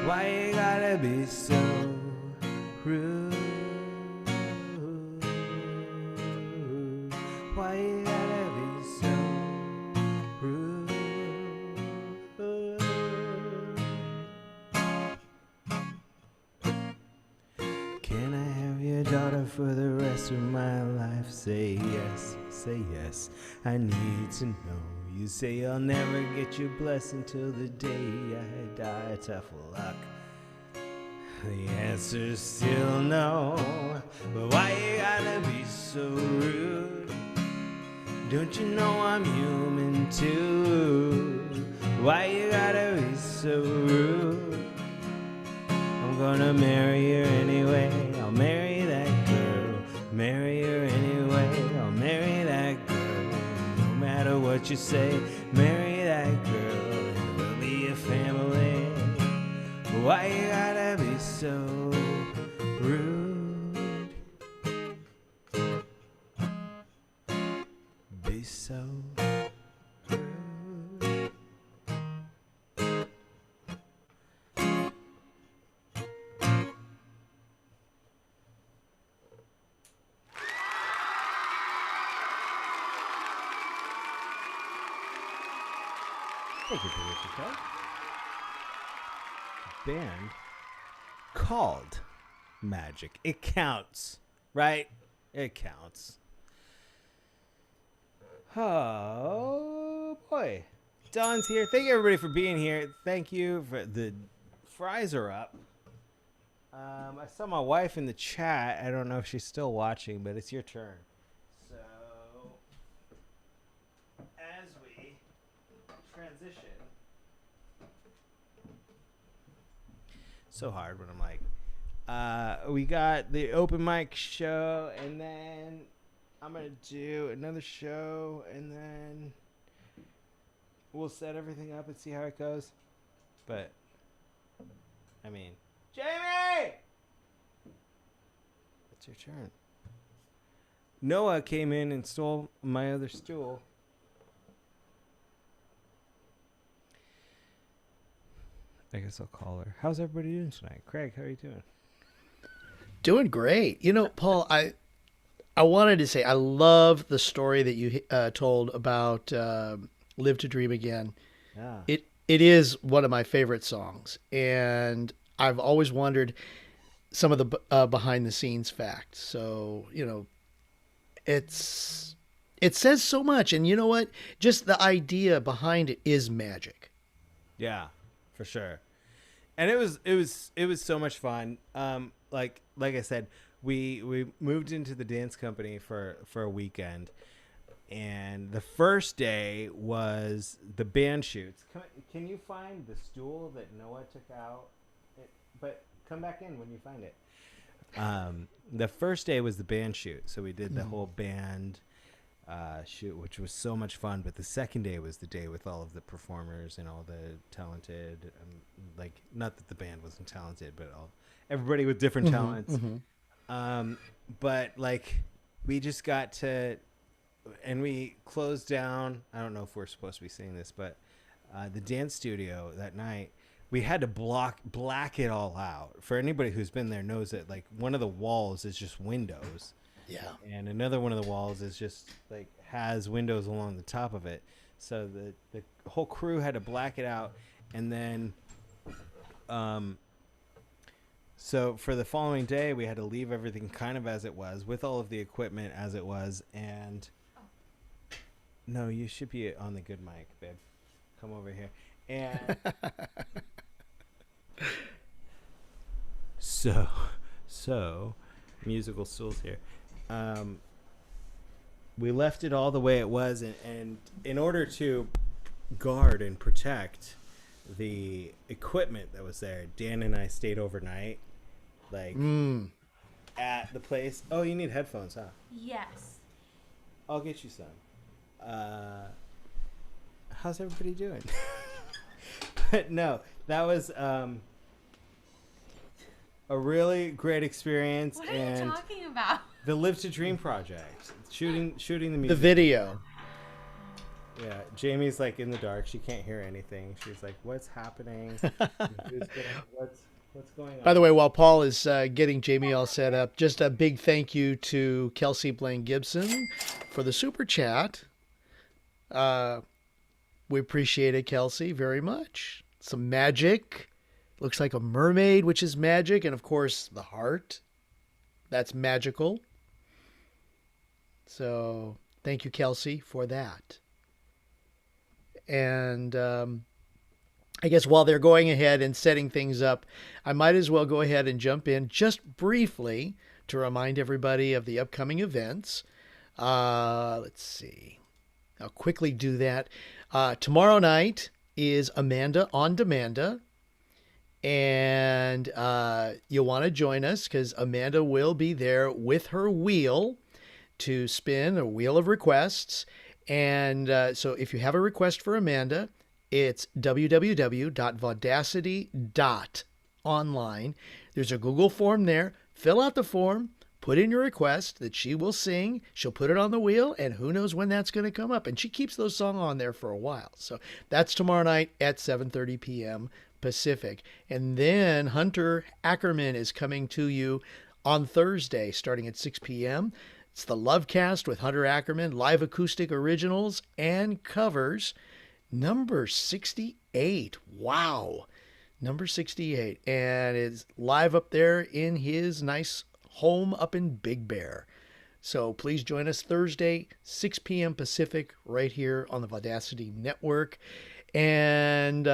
Why you gotta be so rude? Why you gotta be so rude? Can I have your daughter for the rest of my life? Say yes, I need to know. You say I'll never get your blessing till the day I die. Tough luck. The answer's still no. But why you gotta be so rude? Don't you know I'm human too? Why you gotta be so rude? I'm gonna marry her anyway. I'll marry that girl. Marry her anyway. I'll marry that girl. No matter what you say, marry that girl. And we'll be a family. Why you gotta be so rude? Be so rude. Thank you, producer Craig. Band called Magic. It counts, right? It counts. Oh boy, Don's here. Thank you everybody for being here. Thank you for the fries are up. I saw my wife in the chat. I don't know if she's still watching, but it's your turn. So as we transition. So hard when I'm like, we got the open mic show, and then I'm gonna do another show, and then we'll set everything up and see how it goes. But I mean, Jamie, it's your turn. Noah came in and stole my other stool. I guess I'll call her. How's everybody doing tonight? Craig, how are you doing? Doing great. You know, Paul, I I wanted to say I love the story that you told about "Live to Dream Again." Yeah. It is one of my favorite songs, and I've always wondered some of the behind the scenes facts. So it says so much, and you know what? Just the idea behind it is magic. Yeah, for sure. And it was so much fun. Like I said, we moved into the dance company for a weekend, and the first day was the band shoots. Can you find the stool that Noah took out? But come back in when you find it. The first day was the band shoot, so we did the whole band shoot, which was so much fun. But the second day was the day with all of the performers and all the talented, like, not that the band wasn't talented, but everybody with different talents. But like, we just got to, and we closed down. I don't know if we're supposed to be saying this, but the dance studio that night, we had to black it all out. For anybody who's been there knows that, like, one of the walls is just windows. Yeah. And another one of the walls is just like has windows along the top of it. So the whole crew had to black it out. And then so for the following day, we had to leave everything kind of as it was, with all of the equipment as it was. And no, you should be on the good mic, babe. Come over here. And so musical stools here. We left it all the way it was, and in order to guard and protect the equipment that was there, Dan and I stayed overnight, like at the place. Oh, you need headphones, huh? Yes. I'll get you some. How's everybody doing? But no, that was a really great experience. What are you talking about? The Live to Dream project, shooting the music. The video. Yeah, Jamie's like in the dark. She can't hear anything. She's like, "What's happening? What's going on?" By the way, while Paul is getting Jamie all set up, just a big thank you to Kelsey Blaine Gibson for the super chat. We appreciate it, Kelsey, very much. Some magic. Looks like a mermaid, which is magic. And, of course, the heart. That's magical. So, thank you, Kelsey, for that. And I guess while they're going ahead and setting things up, I might as well go ahead and jump in just briefly to remind everybody of the upcoming events. Let's see. I'll quickly do that. Tomorrow night is Amanda on Demanda. And you'll want to join us because Amanda will be there with her wheel to spin a wheel of requests. And so if you have a request for Amanda, it's www.vaudacity.online. There's a Google form there. Fill out the form. Put in your request that she will sing. She'll put it on the wheel, and who knows when that's going to come up. And she keeps those songs on there for a while. So that's tomorrow night at 7:30 p.m. Pacific. And then Hunter Ackerman is coming to you on Thursday starting at 6 p.m. It's the Lovecast with Hunter Ackerman, live acoustic originals and covers. Number 68. Wow. Number 68. And it's live up there in his nice home up in Big Bear. So please join us Thursday, 6 p.m. Pacific, right here on the Vaudacity Network. And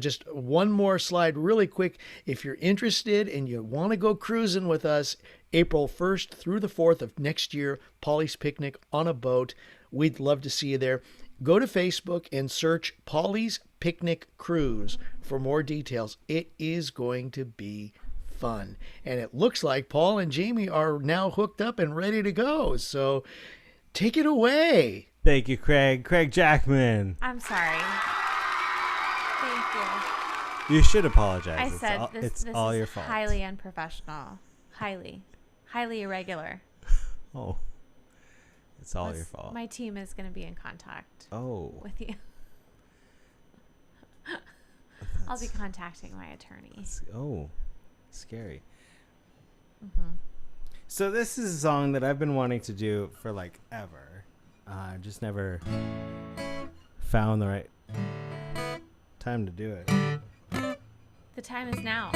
just one more slide really quick. If you're interested and you want to go cruising with us, April 1st through the 4th of next year, Polly's Picnic on a boat. We'd love to see you there. Go to Facebook and search Polly's Picnic Cruise for more details. It is going to be fun. And it looks like Paul and Jamie are now hooked up and ready to go. So take it away. Thank you, Craig. Craig Jackman. I'm sorry. Thank you. You should apologize. I said it's this all is your fault. highly unprofessional. Highly irregular. Oh. It's all your fault. My team is going to be in contact with you. I'll be contacting my attorney. Oh, scary. So this is a song that I've been wanting to do for like ever. Just never found the right time to do it. The time is now.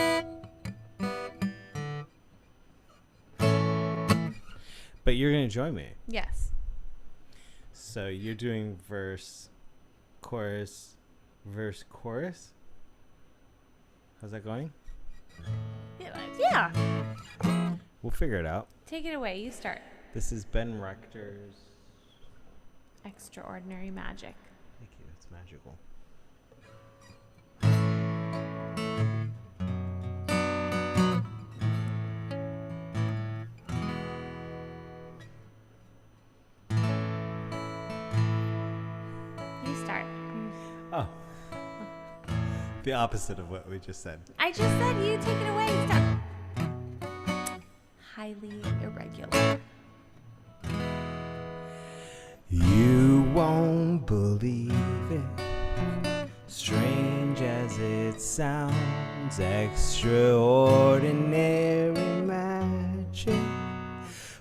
But you're going to join me. Yes. So you're doing verse, chorus, verse, chorus? How's that going? Yeah. We'll figure it out. Take it away. You start. This is Ben Rector's Extraordinary Magic. Thank you. It's magical. You start. Oh. The opposite of what we just said. I just said you take it away. Start. Highly irregular. You won't believe it. Strange as it sounds, extraordinary magic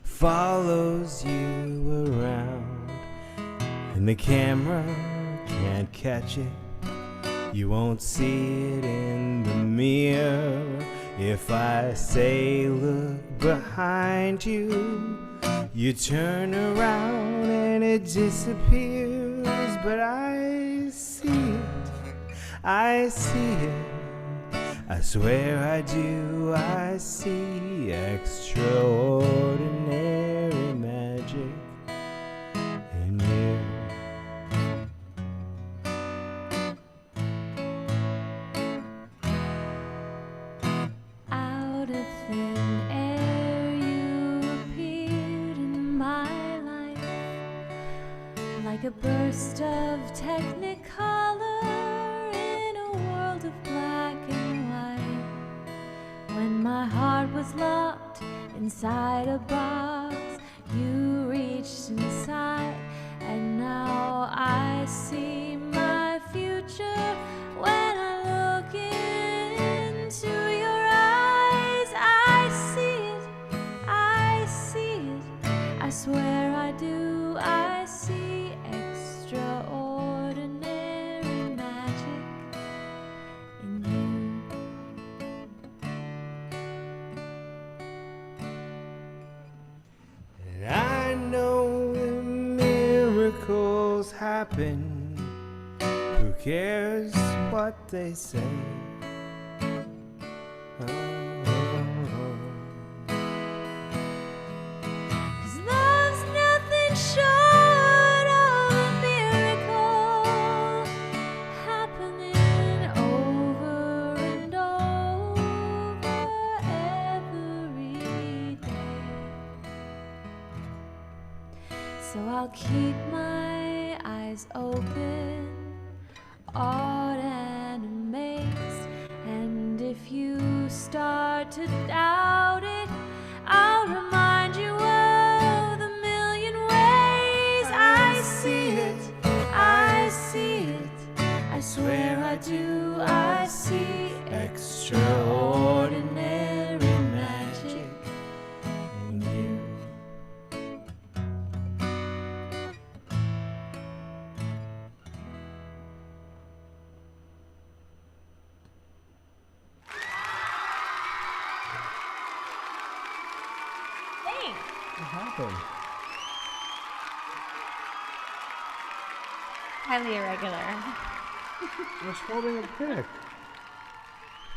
follows you around, and the camera can't catch it. You won't see it in the mirror. If I say look behind you, you turn around and it disappears. But I see it, I see it, I swear I do. I see extraordinary magic in you. Out of thin air you appeared in my life, like a burst of technicolor in a world of black and white. When my heart was locked inside a box, you reached inside, and now I see my future when I look into your eyes. I see it, I see it, I swear I do. I see extraordinary magic in you. And I know that miracles happen. Who cares what they say? Oh, oh, oh. 'Cause love's nothing short of a miracle happening over and over every day. So I'll keep my eyes open, awed and amazed. And if you start to doubt it, I'll remind you of the million ways. I see it, I see it, I swear I do. I see extraordinary magic in you. Thanks. What happened? Highly irregular. I was holding a pick.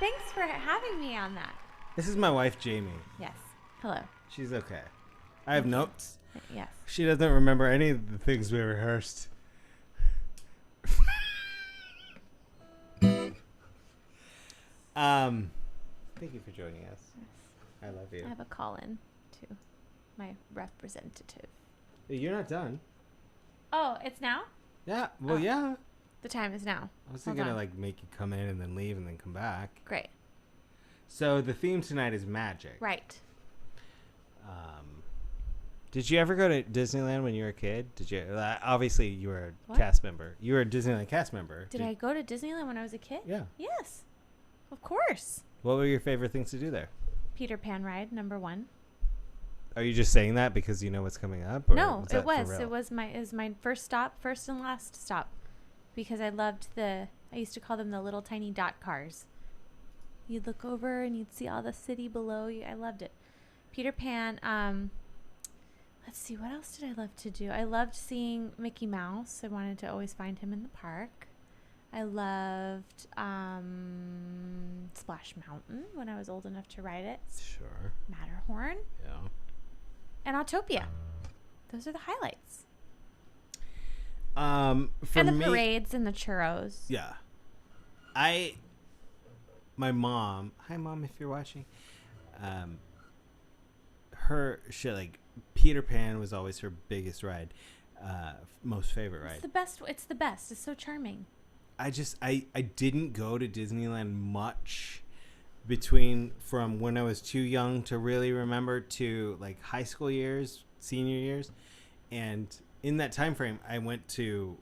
Thanks for having me on that. This is my wife, Jamie. Yes. Hello. She's okay. I have notes. Yes. She doesn't remember any of the things we rehearsed. Thank you for joining us. I love you. I have a call in to my representative. You're not done. Oh, it's now? Yeah. Well, Oh. yeah. The time is now. I was Hold gonna on. like make you come in and then leave and then come back. Great. So the theme tonight is magic. Right. Did you ever go to Disneyland when you were a kid? Did you? Obviously, you were a What? cast member. You were a Disneyland cast member. Did I go to Disneyland when I was a kid? Yeah. Yes. Of course. What were your favorite things to do there? Peter Pan ride, number 1. Are you just saying that because you know what's coming up? Or No, was that it for was. real? It was my first and last stop, because I loved I used to call them the little tiny dot cars. You'd look over and you'd see all the city below you. I loved it. Peter Pan. Let's see, what else did I love to do? I loved seeing Mickey Mouse. I wanted to always find him in the park. I loved Splash Mountain when I was old enough to ride it. Sure. Matterhorn. Yeah. And Autopia. Those are the highlights. For and the me, parades and the churros. Yeah. My mom, hi mom, if you're watching, her shit, like Peter Pan was always her biggest ride, most favorite ride. It's the best. It's the best. It's so charming. I didn't go to Disneyland much from when I was too young to really remember to like high school years, senior years. And in that time frame, I went to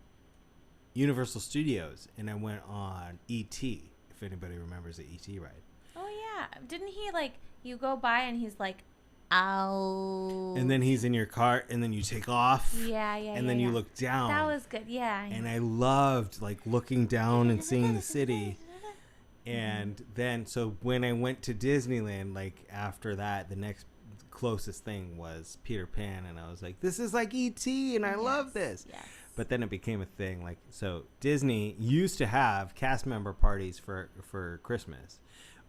Universal Studios and I went on E.T., if anybody remembers the E.T. ride. Oh, yeah. Didn't he, like, you go by and he's like, ow. And then he's in your cart and then you take off. Yeah. And then you look down. That was good, yeah. And I loved, like, looking down and seeing the city. And then, so when I went to Disneyland, like, after that, the next closest thing was Peter Pan. And I was like, this is like E.T. and I love this. Yes. But then it became a thing. Like, so Disney used to have cast member parties for Christmas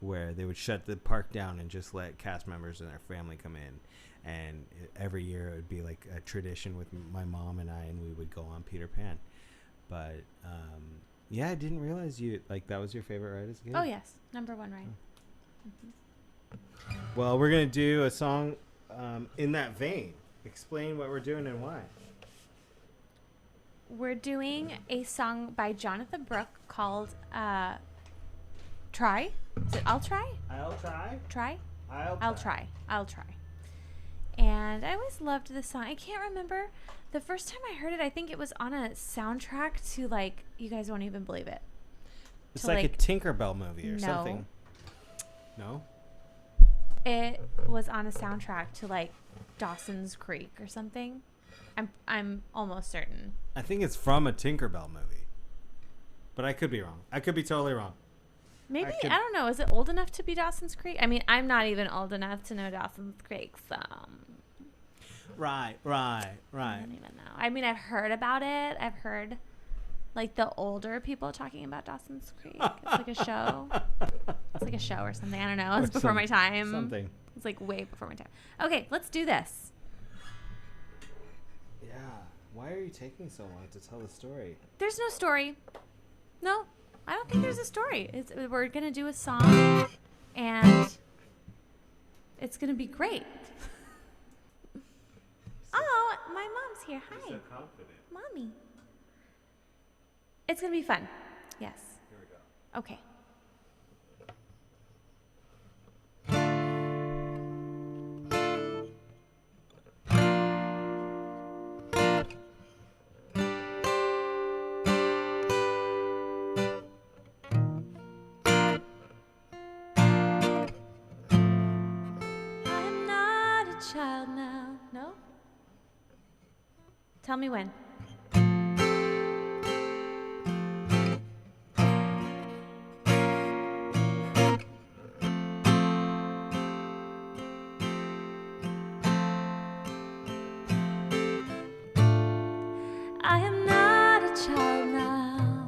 where they would shut the park down and just let cast members and their family come in. And every year it would be like a tradition with my mom and I, and we would go on Peter Pan. But, yeah, I didn't realize that was your favorite ride as a kid. Oh, yes. Number one ride. Well, we're going to do a song in that vein. Explain what we're doing and why. We're doing a song by Jonathan Brooke called Try. Is it I'll Try? I'll try. Try? I'll try. I'll try. And I always loved this song. I can't remember. The first time I heard it, I think it was on a soundtrack to, like, you guys won't even believe it. It's like a Tinkerbell movie or something. No? It was on a soundtrack to, like, Dawson's Creek or something. I'm almost certain. I think it's from a Tinkerbell movie. But I could be wrong. I could be totally wrong. Maybe, I don't know. Is it old enough to be Dawson's Creek? I mean, I'm not even old enough to know Dawson's Creek, so. Right. I don't even know. I mean, I've heard about it. I've heard, like, the older people talking about Dawson's Creek. It's like a show. It's like a show or something. I don't know. It's before my time. Something. It's like way before my time. Okay, let's do this. Yeah. Why are you taking so long to tell the story? There's no story. No, I don't think there's a story. We're going to do a song, and it's going to be great. Oh, my mom's here. Hi. You're so confident. Mommy. It's going to be fun. Yes. Here we go. Okay. I'm not a child now. No? Tell me when. I am not a child now.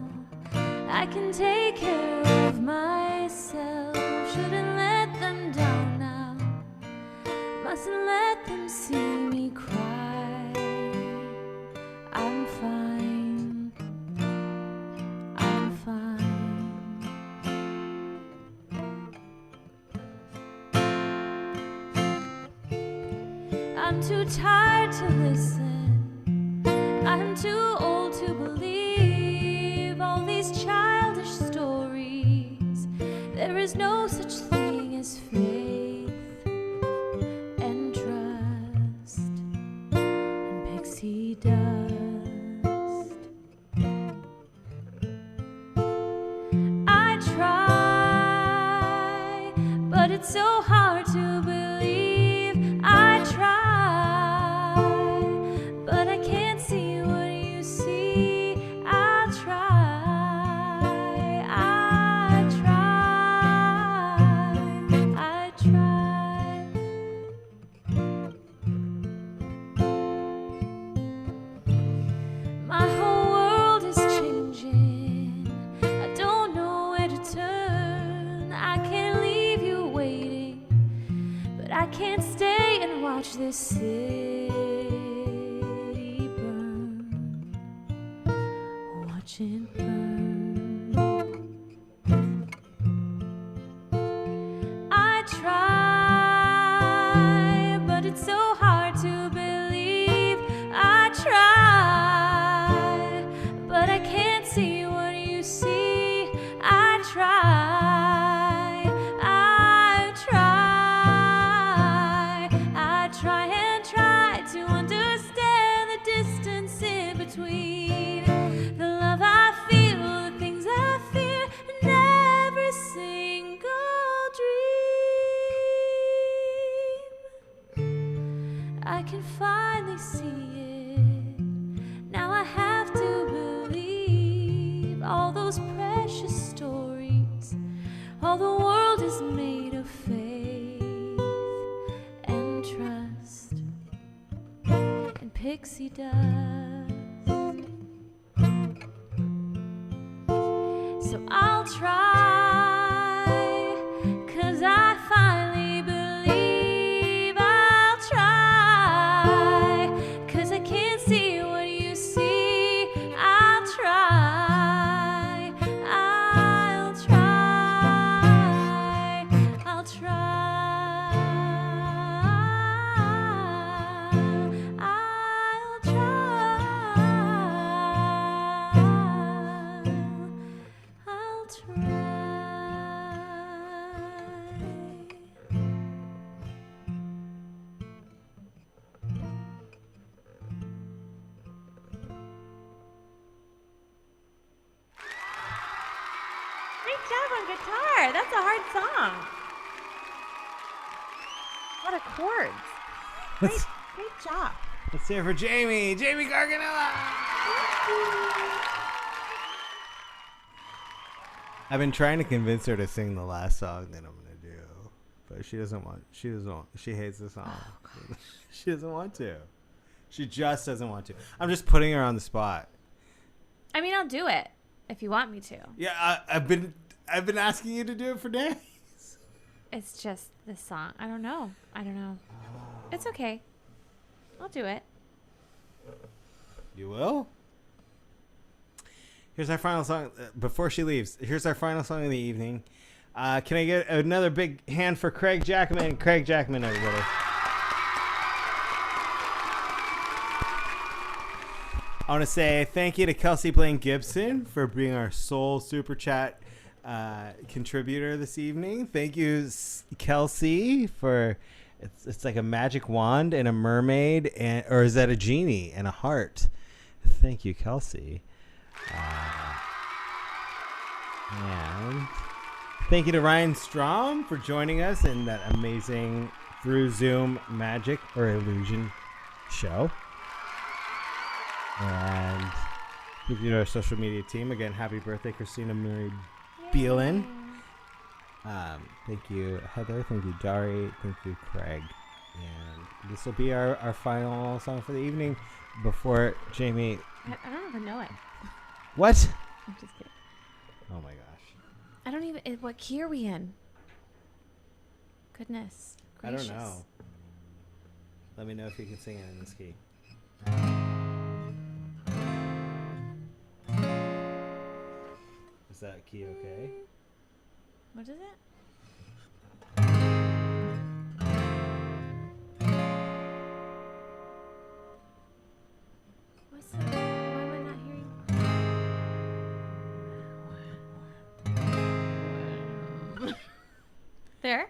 I can take care of myself. Shouldn't let them down now. Mustn't let them see me cry. I'm fine. I'm fine. I'm too tired to listen. I'm too old to believe all these childish stories. There is no such thing as faith and trust and pixie dust. I try, but it's so hard to believe. I try. watch it burn. I try, but it's so hard to believe. I try, but I can't see what you see. I try, I try, I try and try to understand the distance in between the love I feel, the things I fear, and every single dream. I can finally see it. Now I have to believe all those precious stories. All the world is made of faith and trust and pixie dust. So I'll try, 'cause I finally believe. I'll try, 'cause I can't see what you see. I'll try, I'll try, I'll try, I'll try, I'll Great job on guitar. That's a hard song. What a chords. Great job. Let's hear it for Jamie. Jamie Garganella. I've been trying to convince her to sing the last song that I'm gonna do, but she doesn't want. She hates the song. She doesn't want to. She just doesn't want to. I'm just putting her on the spot. I mean, I'll do it if you want me to. Yeah, I've been asking you to do it for days. It's just this song. I don't know. It's okay. I'll do it. You will? Here's our final song. Before she leaves, here's our final song of the evening. Can I get another big hand for Craig Jackman? Craig Jackman, everybody. I want to say thank you to Kelsey Blaine Gibson for being our sole Super Chat contributor this evening. Thank you, Kelsey, for... It's like a magic wand and a mermaid, or is that a genie and a heart? Thank you, Kelsey. And thank you to Ryne Strom for joining us in that amazing through Zoom magic or illusion show. And thank you to our social media team. Again, happy birthday, Christina Marie Beelan. Thank you, Heather. Thank you, Dari. Thank you, Craig. And this will be our final song for the evening before Jamie... I don't even know it. What? I'm just kidding. Oh my gosh. I don't even... What key are we in? Goodness gracious. I don't know. Let me know if you can sing it in this key. Is that key okay? What is it? What's the... Why am I not hearing? There?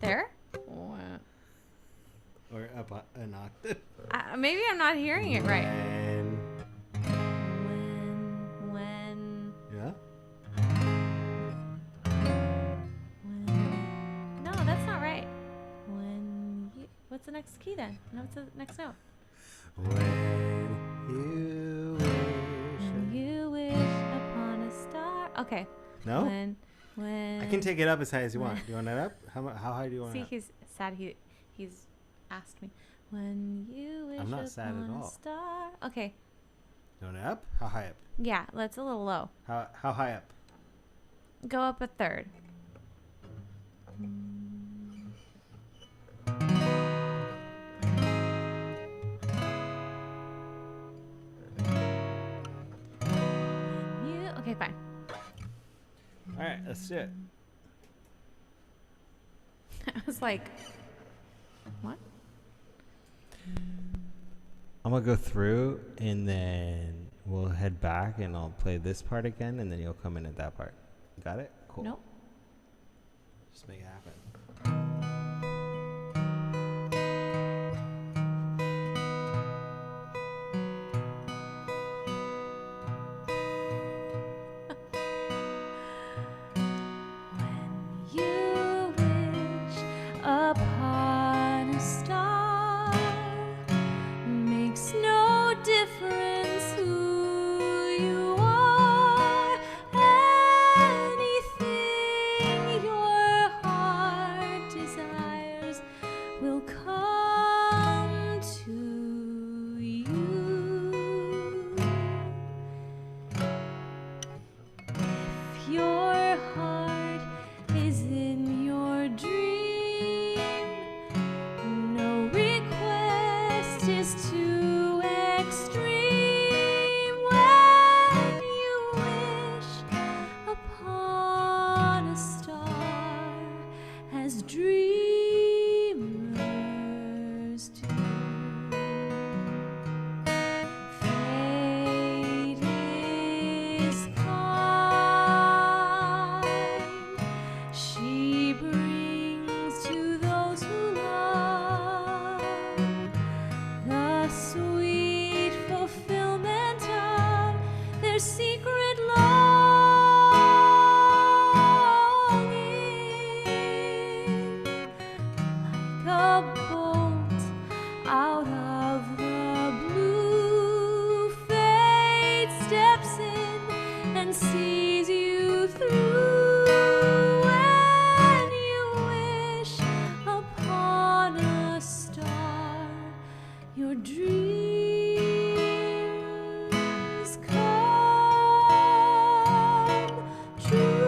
There? Or up an octave? Maybe I'm not hearing it right. When... Yeah? No, that's not right. When you... What's the next key then? No, what's the next note? When you wish upon a star. Okay. No? When I can take it up as high as you want. Do you want it up? How high do you want it See, up? he's sad. He's asked me. When you wish I'm not sad at upon a all. star. Okay. You want it up? How high up? Yeah, that's a little low. How high up? Go up a third. Okay, fine. All right, let's do it. I was like, what? I'm gonna go through and then we'll head back and I'll play this part again and then you'll come in at that part. Got it? Cool. Nope. Just make it happen. You wish upon a star, makes no difference who you are. Anything your heart desires will come to you. If your heart is in your dream, no request is too extreme. When you wish upon a star, as dreamers do. Fate is kind. She brings to those who love the sweet fulfillment of their secret longing. Like a bolt out of the blue, fate steps in and sees you through. When you wish upon a star, your dreams come true.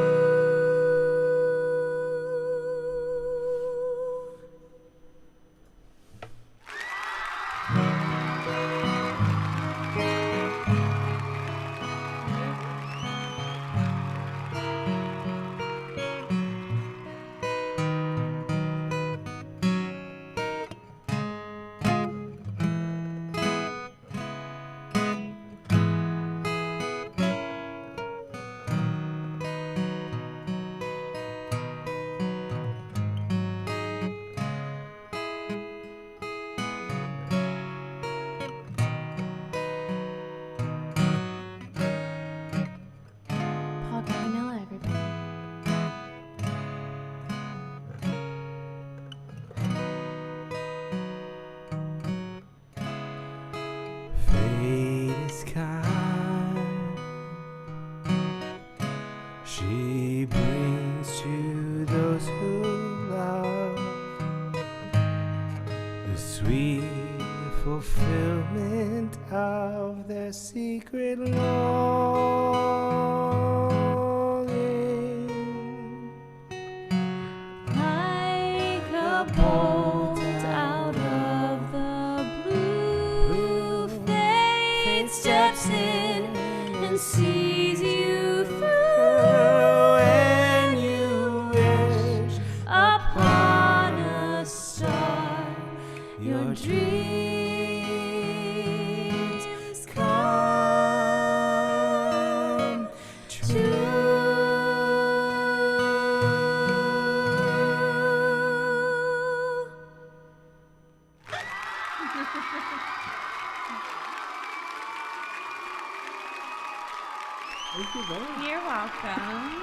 Paul Campanella, everybody. Fate is kind. She brings to those who love the sweet fulfillment of their secret longing. Like a bolt out of the blue, fate steps in and sees you through. When you wish Upon a star, your dreams come true. Thank you very much. You're welcome.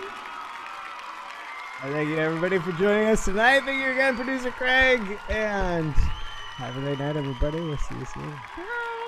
Thank you everybody for joining us tonight. Thank you again, producer Craig, and have a great night, everybody. We'll see you soon. Bye.